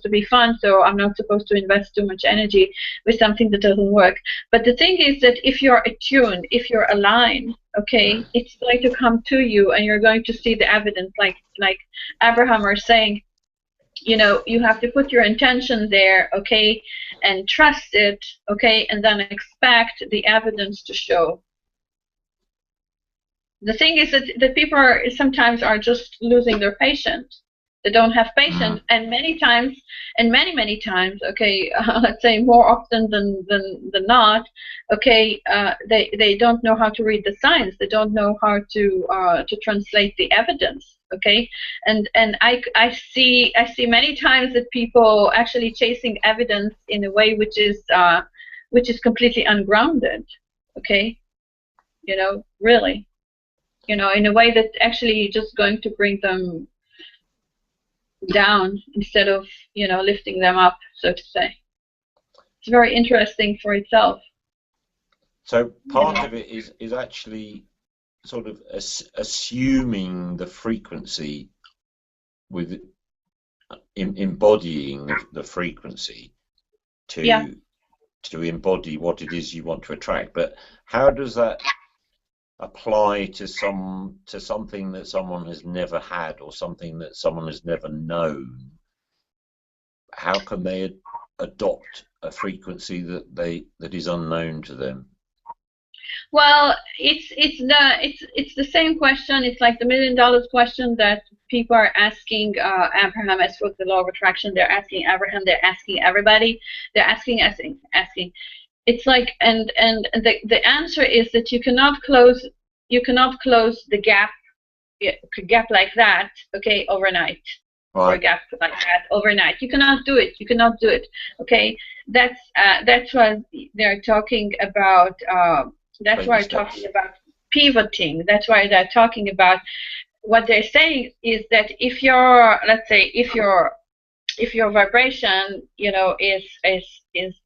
to be fun, so I'm not supposed to invest too much energy with something that doesn't work. But the thing is that if you're attuned, if you're aligned, okay, it's going to come to you, and you're going to see the evidence, like Abraham are saying, you have to put your intention there, okay, and trust it, okay, and then expect the evidence to show. The thing is that people sometimes are just losing their patience. They don't have patience, and many times, okay, let's say more often than not, okay, they don't know how to read the signs. They don't know how to translate the evidence. Okay, and I see many times that people actually chasing evidence in a way which is completely ungrounded. Okay, really, in a way that actually just going to bring them down instead of lifting them up, so to say. It's very interesting for itself. So part of it is actually sort of assuming the frequency with embodying the frequency to embody what it is you want to attract. But how does that apply to something that someone has never had, or something that someone has never known? How can they adopt a frequency that is unknown to them? Well, it's the same question. It's like the $1 million question that people are asking Abraham as with the law of attraction. They're asking Abraham. They're asking everybody. They're asking. It's like, and the answer is that you cannot close the gap like that, okay, overnight. Right. Or a gap like that overnight. You cannot do it. You cannot do it. Okay. That's what they're talking about. That's why they're talking about pivoting. That's why they're talking about, what they're saying is that if your, let's say, if your vibration, you know, is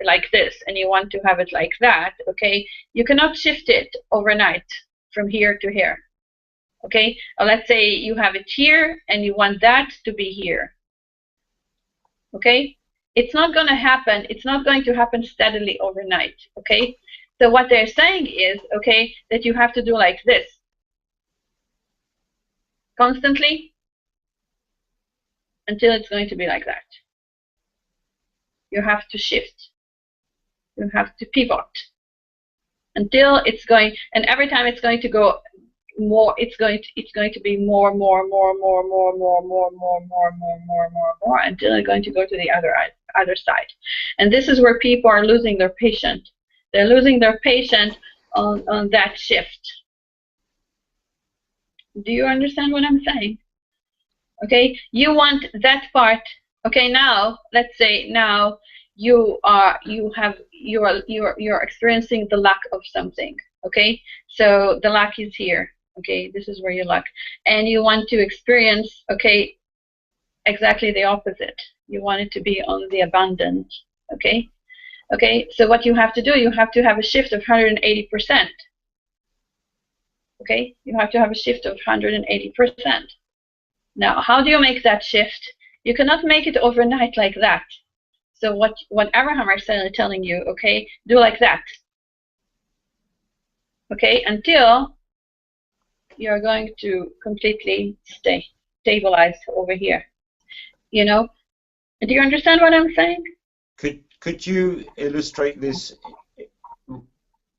like this, and you want to have it like that, okay, you cannot shift it overnight from here to here. Okay, or let's say you have it here and you want that to be here. Okay, it's not going to happen. It's not going to happen steadily overnight. Okay, so what they're saying is, okay, that you have to do like this constantly until it's going to be like that. You have to shift. You have to pivot until it's going, and every time it's going to go more, it's going to be more until it's going to go to the other side. And this is where people are losing their patience. They're losing their patience on that shift. Do you understand what I'm saying? Okay, you want that part. Okay, now let's say now you're experiencing the lack of something. Okay, so the lack is here. Okay, this is where you lack, and you want to experience, okay, exactly the opposite. You want it to be on the abundant. Okay, okay. So what you have to do, you have to have a shift of 180%. Okay, you have to have a shift of 180%. Now, how do you make that shift? You cannot make it overnight like that. So what Abraham is telling you, okay, do like that. Okay, until you're going to completely stabilize over here. You know? Do you understand what I'm saying? Could you illustrate this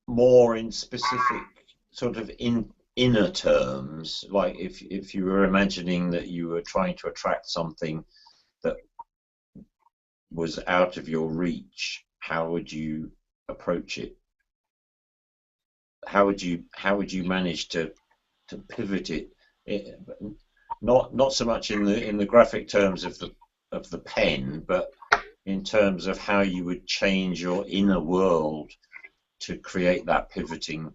more in specific sort of inner terms? Like if you were imagining that you were trying to attract something that was out of your reach, how would you approach it? How would you manage to pivot it? Not so much in the graphic terms of the pen, but in terms of how you would change your inner world to create that pivoting.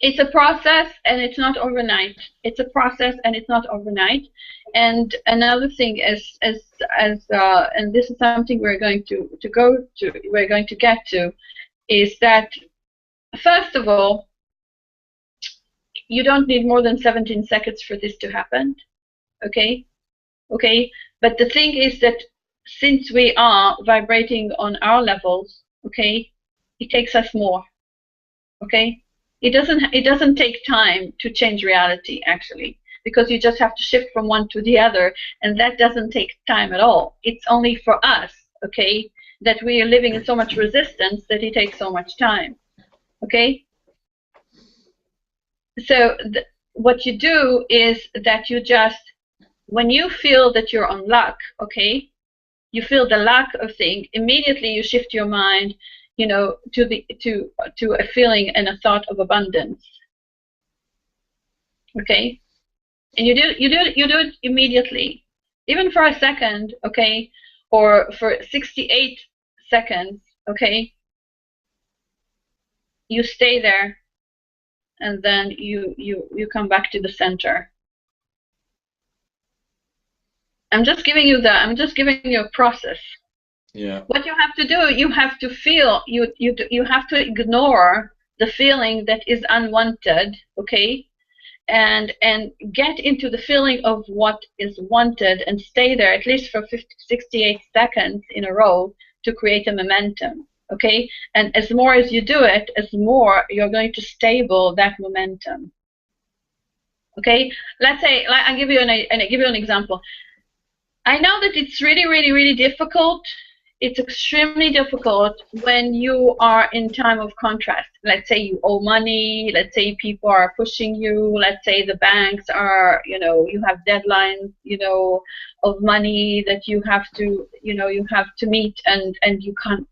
It's a process, and it's not overnight. It's a process, and it's not overnight. And another thing is, and this is something we're going to get to, is that first of all, you don't need more than 17 seconds for this to happen. Okay, okay. But the thing is that since we are vibrating on our levels, okay, it takes us more. Okay. It doesn't take time to change reality, actually, because you just have to shift from one to the other, and that doesn't take time at all. It's only for us, okay, that we are living in so much resistance that it takes so much time, okay? So what you do is that you just, when you feel that you're on luck, okay, you feel the lack of thing, immediately you shift your mind, you know, to a feeling and a thought of abundance. Okay, and you do it immediately, even for a second, okay, or for 68 seconds, okay. You stay there, and then you come back to the center. I'm just giving you a process. Yeah. What you have to do, you have to feel, you have to ignore the feeling that is unwanted, okay, and get into the feeling of what is wanted, and stay there at least for 68 seconds in a row to create a momentum, okay. And as more as you do it, as more you're going to stable that momentum. Okay, let's say, I'll give you an example. I know that it's really, really, really difficult it's extremely difficult when you are in time of contrast. Let's say you owe money, let's say people are pushing you, let's say the banks are, you have deadlines, of money that you have to, you have to meet, and you can't.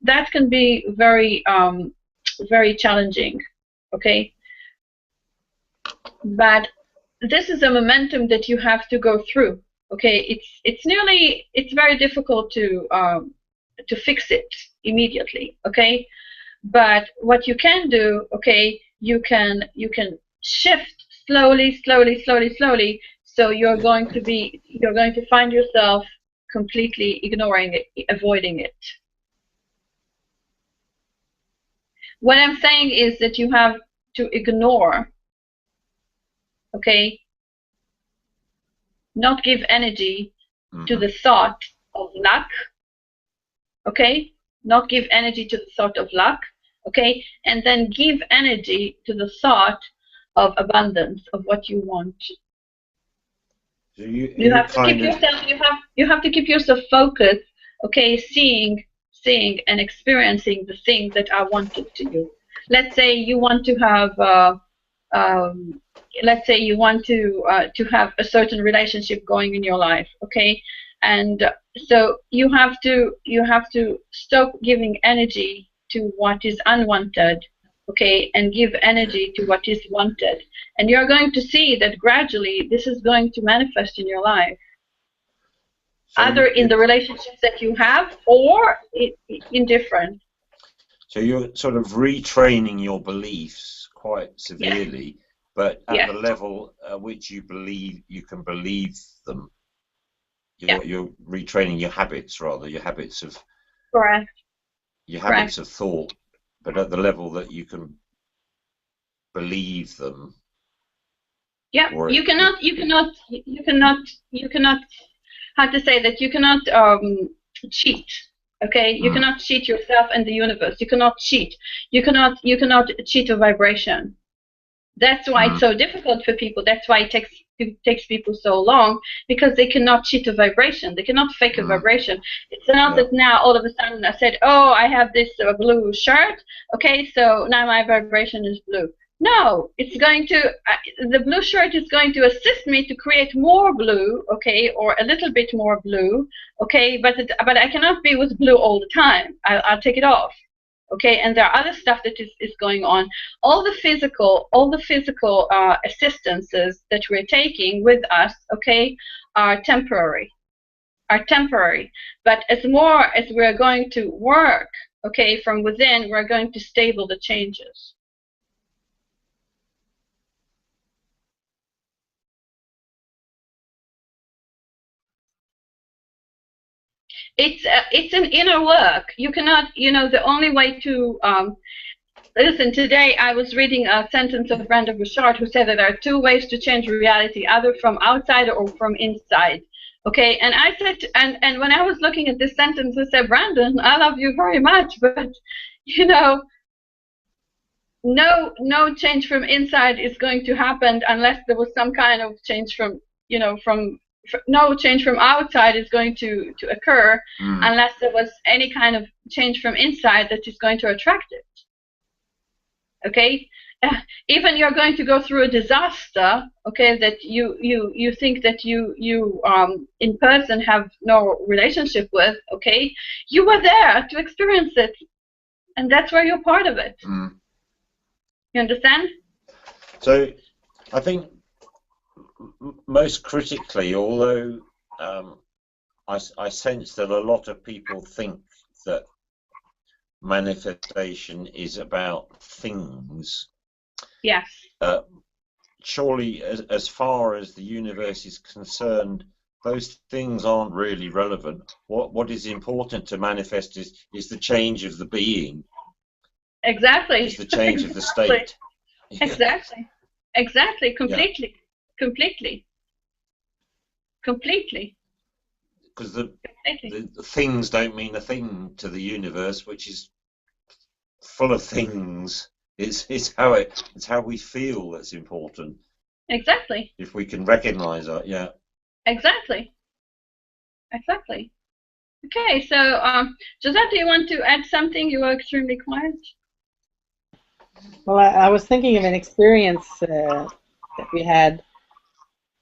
That can be very, very challenging, okay? But this is a momentum that you have to go through. Okay, it's very difficult to fix it immediately. Okay, but what you can do, okay, you can shift slowly, slowly, slowly, slowly. So you're going to find yourself completely ignoring it, avoiding it. What I'm saying is that you have to ignore. Okay. Not give energy to the thought of luck, okay? Not give energy to the thought of luck, okay? And then give energy to the thought of abundance, of what you want. So you have to keep yourself. You have to keep yourself focused, okay? Seeing and experiencing the things that are wanted to you. Let's say you want to have. Let's say you want to have a certain relationship going in your life, okay? And so you have to stop giving energy to what is unwanted, okay, and give energy to what is wanted. And you're going to see that gradually this is going to manifest in your life, either in the relationships that you have or in different. So you're sort of retraining your beliefs quite severely. Yeah. But at the level at which you believe you can believe them, you're retraining your habits, rather, your habits of of thought. But at the level that you can believe them. Yeah, you cannot. How to say that? You cannot cheat. Okay, you cannot cheat yourself and the universe. You cannot cheat. You cannot cheat a vibration. That's why it's so difficult for people. That's why it takes people so long, because they cannot cheat a vibration. They cannot fake a vibration. It's not that now all of a sudden I said, oh, I have this blue shirt. Okay, so now my vibration is blue. No, it's going to, the blue shirt is going to assist me to create more blue, okay, or a little bit more blue, okay, but I cannot be with blue all the time. I'll take it off. Okay, and there are other stuff that is going on. All the physical assistances that we're taking with us, okay, are temporary. But as more as we're going to work, okay, from within, we're going to stable the changes. It's an inner work. You cannot, the only way to listen, today I was reading a sentence of Brandon Bouchard, who said that there are two ways to change reality, either from outside or from inside. Okay, and I said, and when I was looking at this sentence, I said, Brandon, I love you very much, but no change from inside is going to happen unless there was some kind of change from, no change from outside is going to occur unless there was any kind of change from inside that is going to attract it. Okay, even you're going to go through a disaster, okay, that you think that you in person have no relationship with, okay, you were there to experience it, and that's where you're part of it. You understand? So I think most critically, although I sense that a lot of people think that manifestation is about things. Yes. Surely, as far as the universe is concerned, those things aren't really relevant. What is important to manifest is the change of the being. Exactly. It's the change of the state. Exactly. Exactly. Completely. Yeah. Completely. Because the things don't mean a thing to the universe, which is full of things. It's how we feel that's important. Exactly. If we can recognize that, yeah. Exactly. Okay, so Josette, do you want to add something? You were extremely quiet. Well, I was thinking of an experience that we had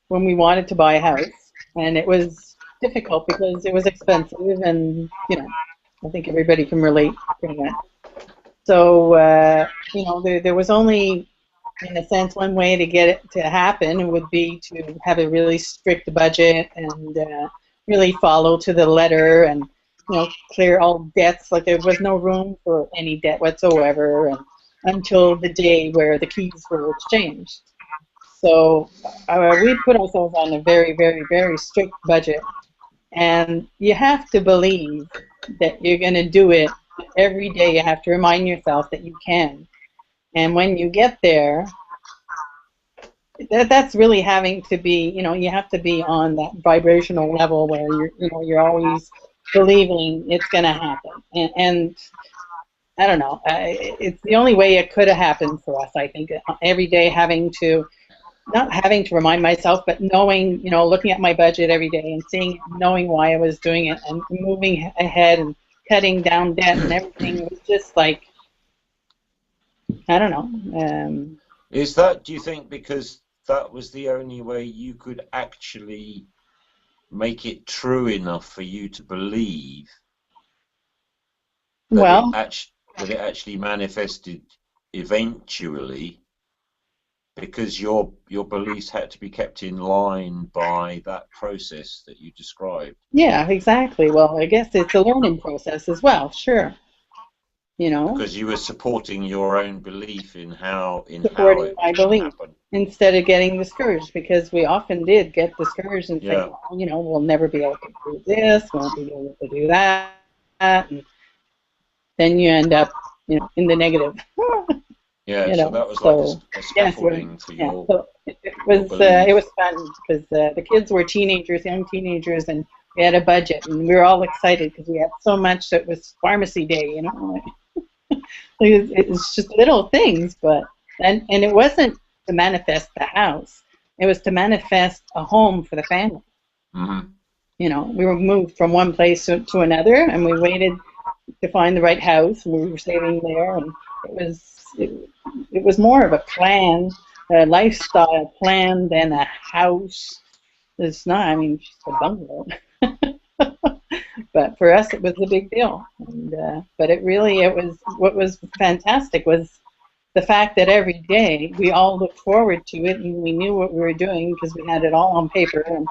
when we wanted to buy a house, and it was difficult because it was expensive, and I think everybody can relate to that. So there was only, in a sense, one way to get it to happen. It would be to have a really strict budget and really follow to the letter, and clear all debts. Like there was no room for any debt whatsoever, and until the day where the keys were exchanged. So we put ourselves on a very, very, very strict budget, and you have to believe that you're going to do it every day. You have to remind yourself that you can. And when you get there, that's really having to be, you have to be on that vibrational level where you're always believing it's going to happen. And I don't know, it's the only way it could have happened for us, I think. Every day not having to remind myself, but knowing, looking at my budget every day and seeing, knowing why I was doing it and moving ahead and cutting down debt and everything. It was just like, I don't know. Is that, do you think, because that was the only way you could actually make it true enough for you to believe that it actually manifested eventually, because your beliefs had to be kept in line by that process that you described? Yeah, exactly. Well, I guess it's a learning process as well, sure. Because you were supporting your own belief in how it my belief happen. Instead of getting discouraged, because we often did get discouraged and think, we'll never be able to do this, we won't be able to do that, and then you end up, in the negative. Yeah, so that was like a scaffolding for your. So it was fun because the kids were teenagers, young teenagers, and we had a budget, and we were all excited because we had so much. That it was pharmacy day, It's just little things, but and it wasn't to manifest the house; it was to manifest a home for the family. Mm-hmm. We were moved from one place to another, and we waited to find the right house, and we were staying there, and it was more of a plan, a lifestyle plan than a house. It's not, I mean, just a bungalow. But for us, it was a big deal. And, but it was, what was fantastic was the fact that every day we all looked forward to it, and we knew what we were doing because we had it all on paper. And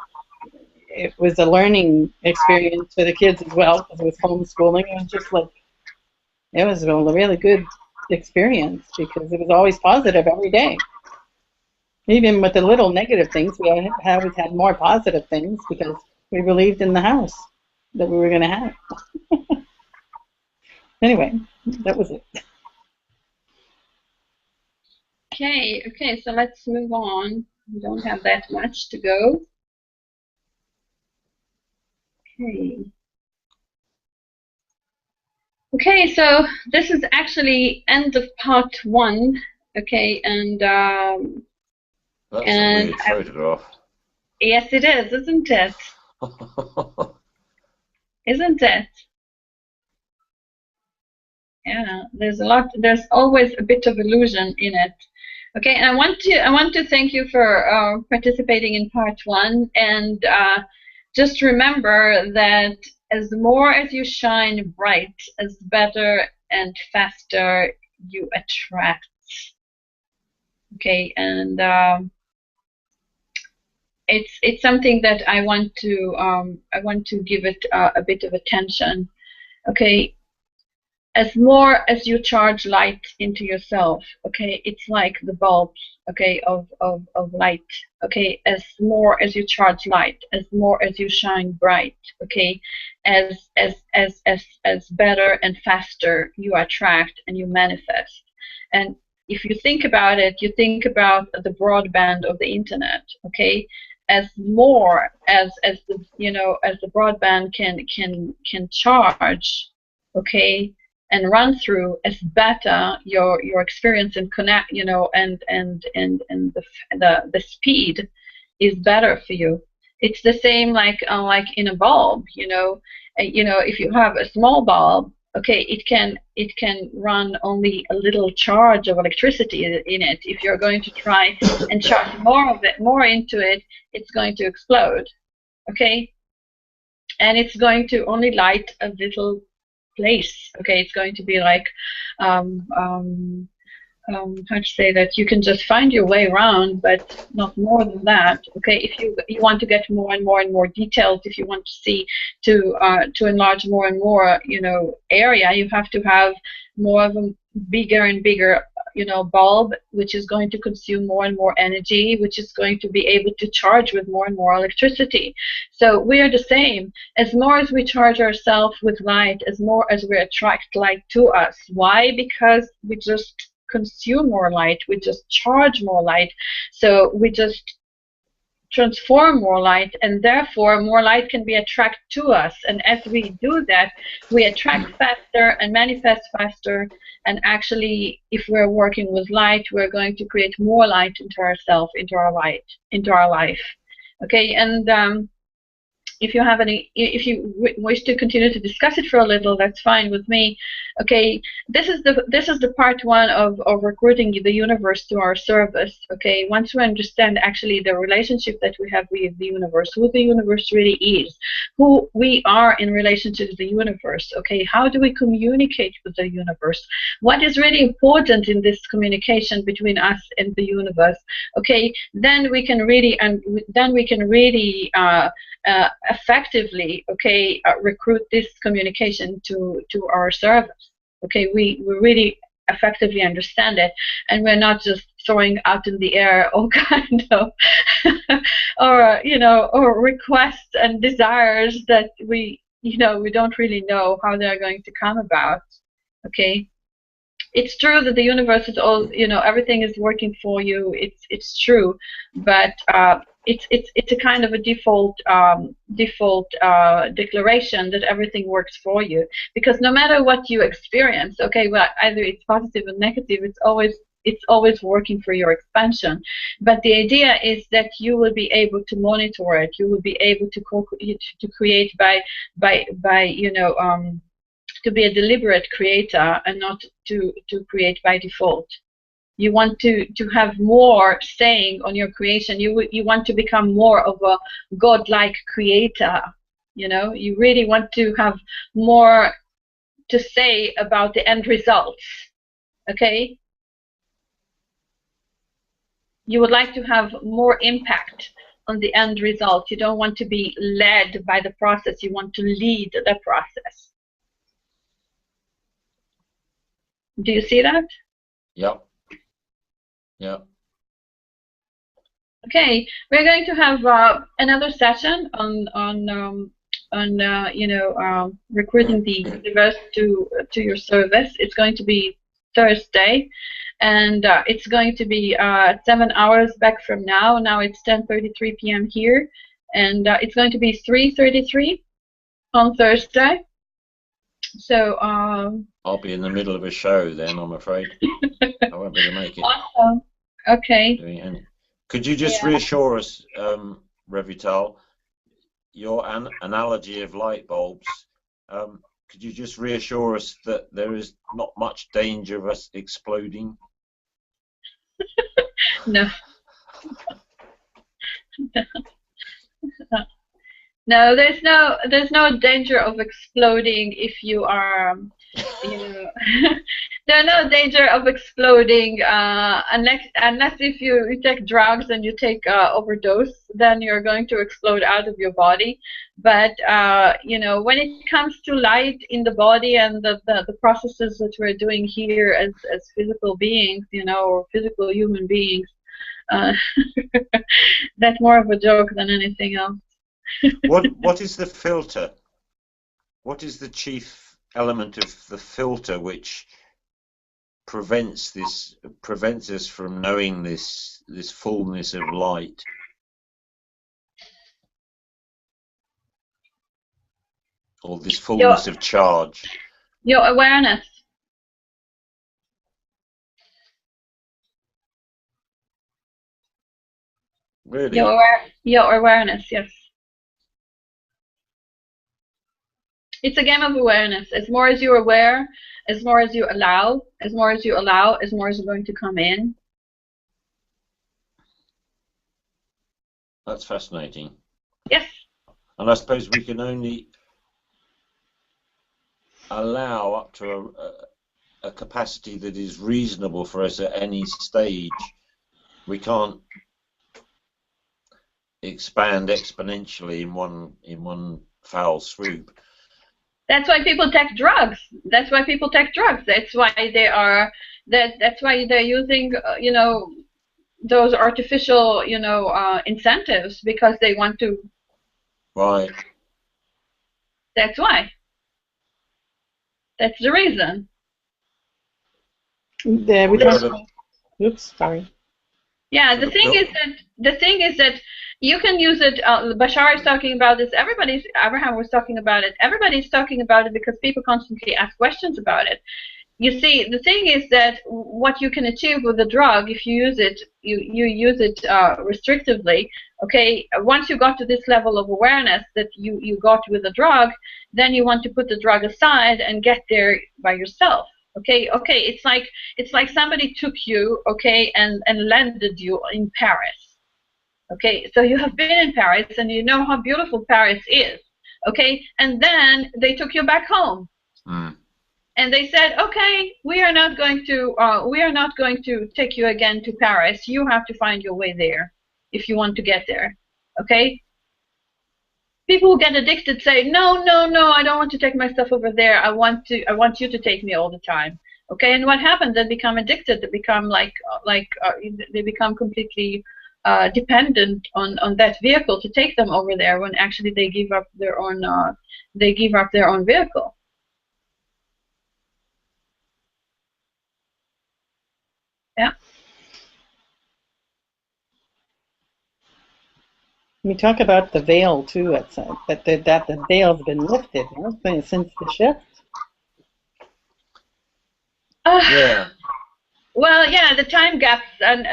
it was a learning experience for the kids as well, because it was homeschooling. It was just like, it was a really good experience because it was always positive every day. Even with the little negative things, we always had more positive things because we believed in the house that we were going to have. Anyway, that was it. Okay, so let's move on. We don't have that much to go. Okay, so this is actually end of part 1. Okay, and that's a weird photograph. Yes, it is, isn't it? Isn't it? Yeah, there's always a bit of illusion in it. Okay, and I want to thank you for participating in part 1, and just remember that as more as you shine bright, as better and faster you attract. Okay, and it's something that I want to give it a bit of attention. Okay, as more as you charge light into yourself, okay, it's like the bulbs, okay, of light, okay, as more as you charge light, as more as you shine bright, okay, as better and faster you attract and you manifest. And if you think about it, you think about the broadband of the internet, okay, as more as the broadband can charge, okay, and run through, as better your experience and connect, and the speed is better for you. It's the same like in a bulb, you know, if you have a small bulb, okay, it can run only a little charge of electricity in it. If you're going to try and charge more of it, more into it, it's going to explode. Okay, and it's going to only light a little place. Okay, it's going to be like um, um, how to say that you can just find your way around, but not more than that. Okay, if you want to get more and more and more details, if you want to see to enlarge more and more, you know, area, you have to have more of a bigger and bigger, you know, bulb, which is going to consume more and more energy, which is going to be able to charge with more and more electricity. So we are the same. As more as we charge ourselves with light, as more as we attract light to us. Why? Because we just consume more light, we just charge more light, so we just transform more light, and therefore more light can be attracted to us. And as we do that, we attract faster and manifest faster. And actually, if we're working with light, we're going to create more light into ourselves, into our life. Okay, and if you have any, if you wish to continue to discuss it for a little, that's fine with me. Okay, this is the part one of recruiting the universe to our service. Okay, once we understand actually the relationship that we have with the universe, who the universe really is, who we are in relation to the universe. Okay, how do we communicate with the universe? What is really important in this communication between us and the universe? Okay, then we can really effectively, okay, recruit this communication to our service. Okay, we really effectively understand it, and we're not just throwing out in the air all kind of or you know, or requests and desires that we, you know, we don't really know how they're going to come about. Okay, it's true that the universe is all, you know, everything is working for you. It's true, but it's a kind of a default declaration that everything works for you, because no matter what you experience, okay, well, either it's positive or negative, it's always working for your expansion. But the idea is that you will be able to monitor it. You will be able to create by you know, to be a deliberate creator and not to create by default. You want to have more saying on your creation. You want to become more of a godlike creator. You know, you really want to have more to say about the end results. Okay? You would like to have more impact on the end result. You don't want to be led by the process. You want to lead the process. Do you see that? Yep. Yep. Okay, we're going to have another session on you know, recruiting the universe to your service. It's going to be Thursday, and it's going to be 7 hours back from now. Now it's 10:33 p.m. here, and it's going to be 3:33 on Thursday. So I'll be in the middle of a show then, I'm afraid. I won't be able to make it. Awesome. Okay. Could you just reassure us, Revital, your analogy of light bulbs, could you just reassure us that there is not much danger of us exploding? No. No, there's no danger of exploding if you are, you know, there's no danger of exploding unless if you take drugs and you take overdose, then you're going to explode out of your body. But you know, when it comes to light in the body and the processes that we're doing here as physical beings, you know, or physical human beings, that's more of a joke than anything else. What is the filter? What is the chief element of the filter which prevents us from knowing this fullness of light? Or this fullness of charge? Your awareness. Really? Your awareness, yes. It's a game of awareness. As more as you're aware, as more as you allow, as more as you allow, as more is going to come in. That's fascinating. Yes. And I suppose we can only allow up to a capacity that is reasonable for us at any stage. We can't expand exponentially in one foul swoop. That's why people take drugs. That's why people take drugs. That's why they are. That's why they're using, you know, those artificial, you know, incentives, because they want to. Right. That's why. That's the reason. Oops, sorry. Yeah, the thing is that you can use it. Bashar is talking about this. Abraham was talking about it. Everybody's talking about it because people constantly ask questions about it. You see, the thing is that what you can achieve with the drug, if you use it, you use it restrictively. Okay, once you got to this level of awareness that you got with the drug, then you want to put the drug aside and get there by yourself. Okay, it's like somebody took you, okay, and landed you in Paris. Okay, so you have been in Paris and you know how beautiful Paris is. Okay, and then they took you back home. And they said, okay, we are not going to take you again to Paris. You have to find your way there if you want to get there. Okay? People who get addicted say, no, no, no, I don't want to take my stuff over there. I want you to take me all the time. Okay? And what happens? They become addicted. They become they become completely dependent on that vehicle to take them over there, when actually they give up their own vehicle. Yeah. We talk about the veil too. It's that the veil's been lifted, you know, since the shift. Yeah. Well, yeah, the time gaps and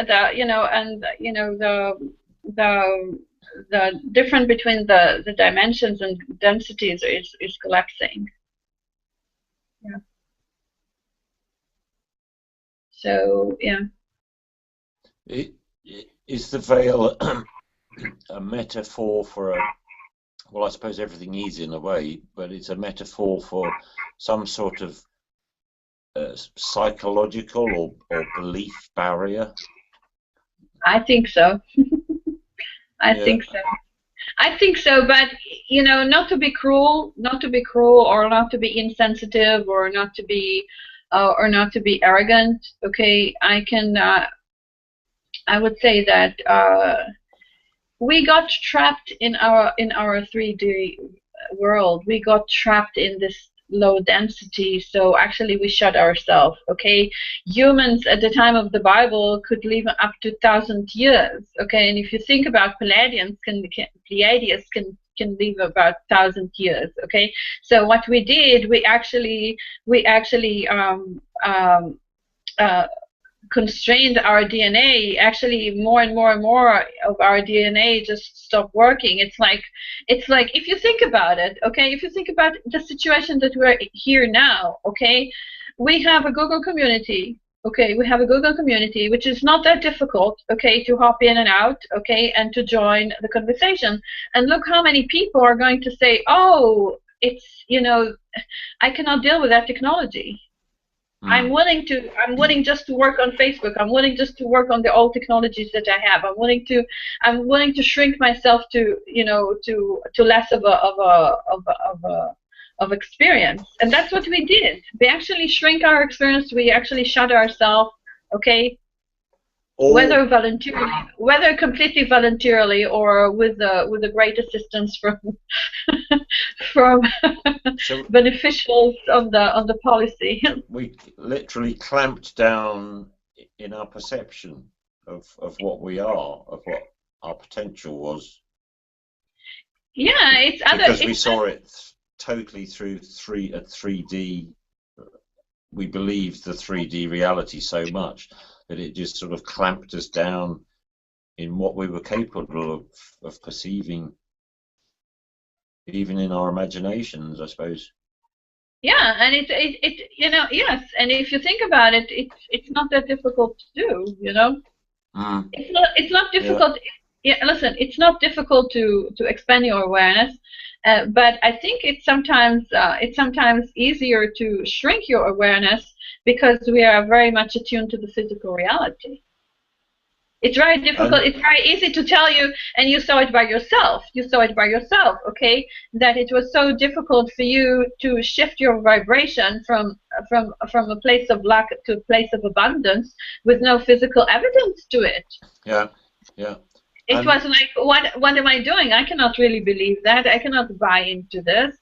the difference between the dimensions and densities is collapsing. Yeah. So yeah. Is the veil a metaphor for well, I suppose everything is in a way, but it's a metaphor for some sort of psychological or belief barrier? I think so. I think so, but you know, not to be cruel, or not to be insensitive, or not to be arrogant. Okay, I would say that we got trapped in our 3D world. We got trapped in this low density, so actually we shut ourselves. Okay, humans at the time of the Bible could live up to 1,000 years. Okay, and if you think about Pleiadians can live about 1,000 years. Okay, so what we did, we actually constrained our DNA. Actually, more and more and more of our DNA just stopped working. It's like if you think about it, okay, if you think about the situation that we're here now, okay, we have a Google community. Okay, we have a Google community, which is not that difficult, okay, to hop in and out, okay, and to join the conversation. And look how many people are going to say, oh, it's, you know, I cannot deal with that technology. I'm willing just to work on Facebook. I'm willing just to work on the old technologies that I have. I'm willing to shrink myself to, you know, to less of experience. And that's what we did. We actually shrink our experience. We actually shut ourselves. Okay. Whether completely voluntarily or with the great assistance from beneficials on the policy. We literally clamped down in our perception of what we are, of what our potential was. Yeah, because we saw it totally through 3D. We believed the 3D reality so much that it just sort of clamped us down in what we were capable of perceiving, even in our imaginations, I suppose. Yeah, and you know, yes, and if you think about it, it's not that difficult to do, you know. Mm. It's not Yeah. difficult. Yeah, listen, it's not difficult to expand your awareness, but I think it's sometimes easier to shrink your awareness because we are very much attuned to the physical reality. It's very difficult. And It's very easy to tell you, and you saw it by yourself. You saw it by yourself, okay? That it was so difficult for you to shift your vibration from a place of lack to a place of abundance with no physical evidence to it. yeah, yeah. It And was like, what am I doing? I cannot really believe that. I cannot buy into this.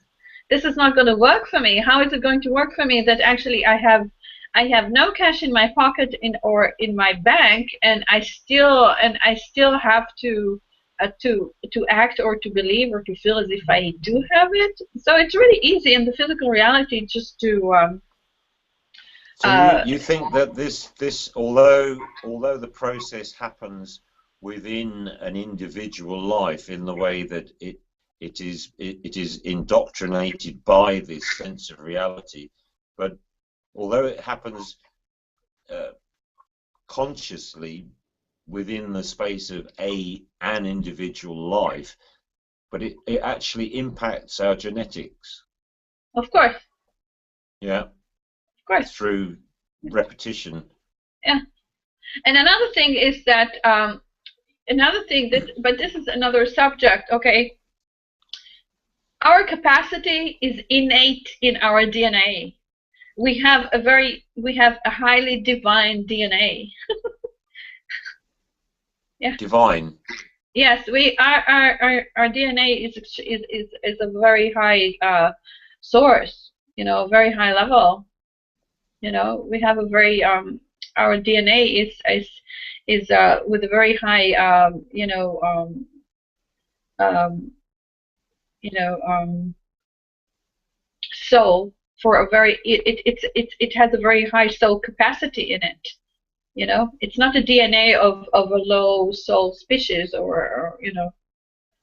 This is not going to work for me. How is it going to work for me that actually I have no cash in my pocket or in my bank, and I still have to act or to believe or to feel as if I do have it. So it's really easy in the physical reality just to so you think that this although the process happens within an individual life in the way that it is indoctrinated by this sense of reality, but although it happens uh, consciously within the space of an individual life, but it actually impacts our genetics, of course, yeah, of course, through repetition. yeah. And another thing is that another thing that, but this is another subject, okay? Our capacity is innate in our DNA. We have a highly divine DNA. Yeah. Divine. Yes, our DNA is a very high source, you know, very high level. You know, we have a very our DNA is with a very high um, you know soul for a very it has a very high soul capacity in it. You know, it's not a DNA of a low soul species or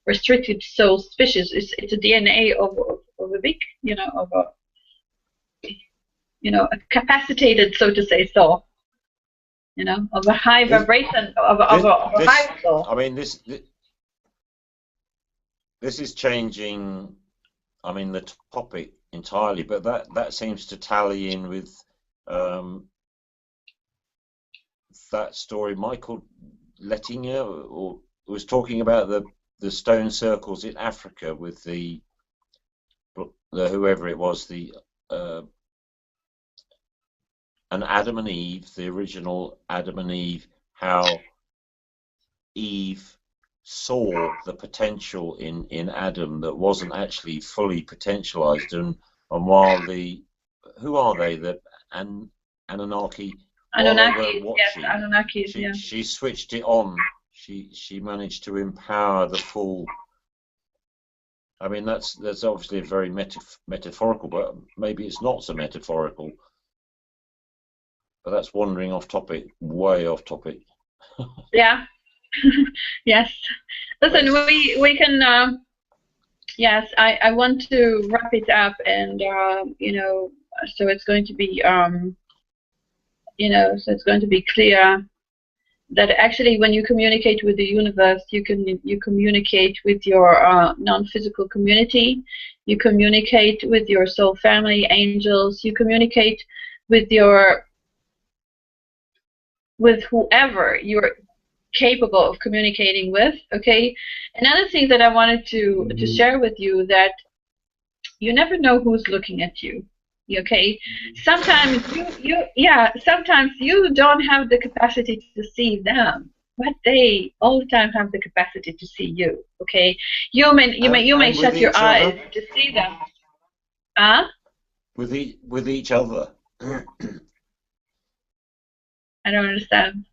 restricted soul species. It's a DNA of a big, of a a capacitated, so to say, soul. Of a high This, vibration of a this, high soul. I mean, this is changing. I mean, the topic entirely, but that seems to tally in with that story Michael Lettinger or was talking about the stone circles in Africa with the whoever it was, and Adam and Eve, the original Adam and Eve, how Eve saw the potential in Adam that wasn't actually fully potentialized, and while who are they, the Anunnaki, while they were Anunnakis, yes, watching, Anunnakis, yeah. she switched it on. She managed to empower the full. I mean, that's obviously a very metaphorical, but maybe it's not so metaphorical. But that's wandering off topic, way off topic. Yeah. Yes. Listen, we can. Yes, I want to wrap it up, and so it's going to be so it's going to be clear that actually when you communicate with the universe, you communicate with your non-physical community, you communicate with your soul family, angels, you communicate with whoever you're capable of communicating with. Okay. Another thing that I wanted to share with you, that you never know who's looking at you. Okay. Sometimes sometimes you don't have the capacity to see them, but they all the time have the capacity to see you. Okay. You may And with shut your each eyes other, to see them. Huh? with each other. I don't understand.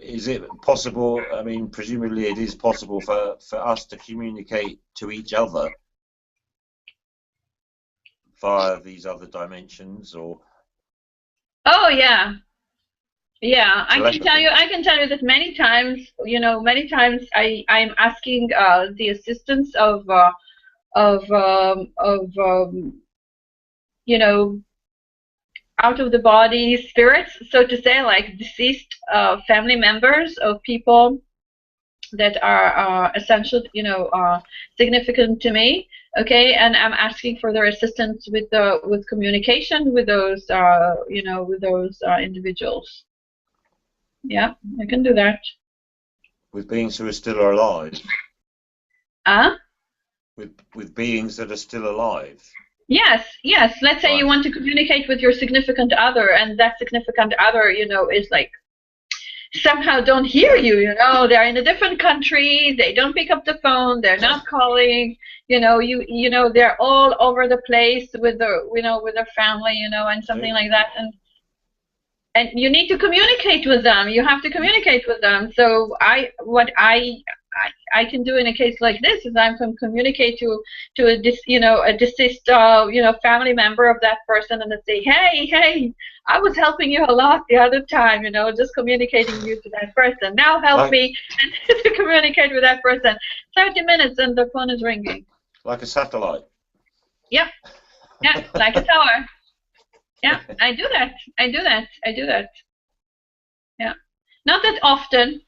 Is it possible? I mean, presumably it is possible for us to communicate to each other via these other dimensions or Oh yeah. Yeah, telepathy. I can tell you that many times, I'm asking the assistance you know, out of the body spirits, so to say, like deceased family members of people that are essential, significant to me. Okay, and I'm asking for their assistance with communication with those, with those individuals. Yeah, I can do that. With beings who are still alive. With beings that are still alive. Yes, yes. Let's say Right. you want to communicate with your significant other, and that significant other, is like somehow don't hear you. They're in a different country. They don't pick up the phone. They're not calling. They're all over the place with with their family, and something like that. And you need to communicate with them. You have to communicate with them. So what I can do in a case like this is I can communicate to a deceased family member of that person, and say, hey, I was helping you a lot the other time, just communicating you to that person. Now help me to communicate with that person. 30 minutes and the phone is ringing. Like a satellite. Yep. Yeah, like a tower. Yeah, I do that. Yeah, not that often,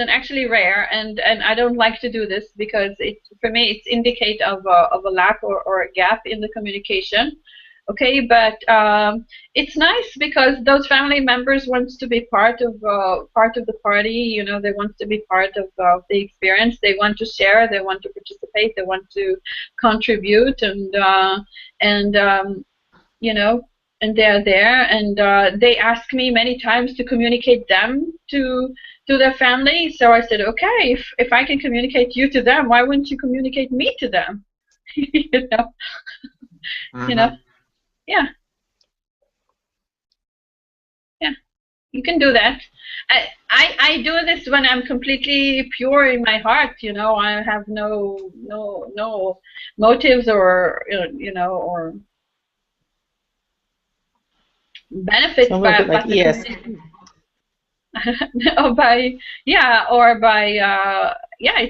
actually rare, and I don't like to do this because for me it's indicate of a lack or a gap in the communication. Okay, but it's nice because those family members wants to be part of the party. They want to be part of the experience. They want to share. They want to participate. They want to contribute, and and they're there, and they ask me many times to communicate them to their family. So I said, okay, if I can communicate you to them, why wouldn't you communicate me to them? Mm-hmm. Yeah. You can do that. I do this when I'm completely pure in my heart. I have no motives or or benefits by like it's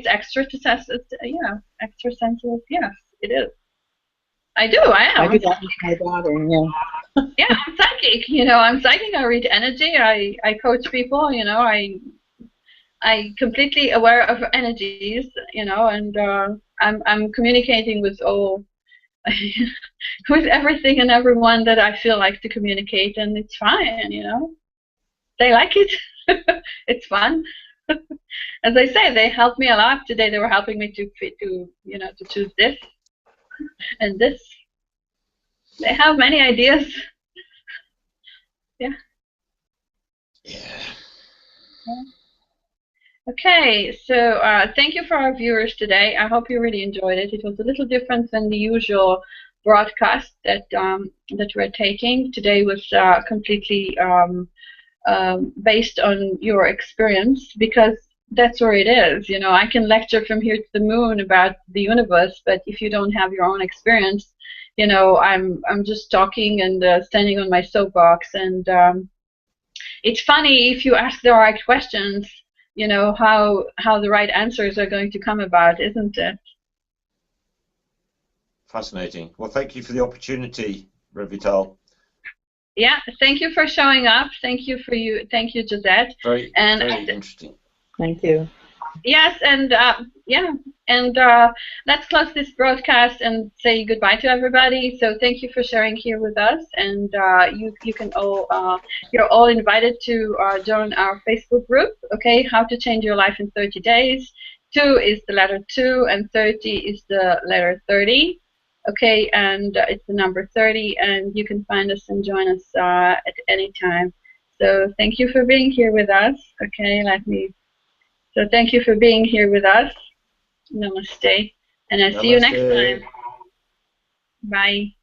extra extra sensitive. Yes, it is. I do. I am. I do that with my daughter. Yeah. Yeah, I'm psychic. I'm psychic. I read energy. I coach people. I completely aware of energies. And I'm communicating with all. With everything and everyone that I feel like to communicate, and it's fine, They like it. It's fun. As I say, they helped me a lot today. They were helping me to choose this and this. They have many ideas. Yeah. Okay, so thank you for our viewers today. I hope you really enjoyed it. It was a little different than the usual broadcast that we're taking. Today was completely based on your experience, because that's where it is. I can lecture from here to the moon about the universe, but if you don't have your own experience, I'm just talking and standing on my soapbox. And it's funny, if you ask the right questions, how the right answers are going to come about, isn't it? Fascinating. Well, thank you for the opportunity, Revital. Yeah, thank you for showing up. Thank you, Josette. Very interesting. Thank you. Yes, and let's close this broadcast and say goodbye to everybody. So thank you for sharing here with us, and you can all you're all invited to join our Facebook group. Okay, How to Change Your Life in 30 Days. 2 is the letter 2, and 30 is the letter 30. Okay, and it's the number 30, and you can find us and join us at any time. So thank you for being here with us. Okay, So thank you for being here with us. Namaste. And I'll see you next time. Bye.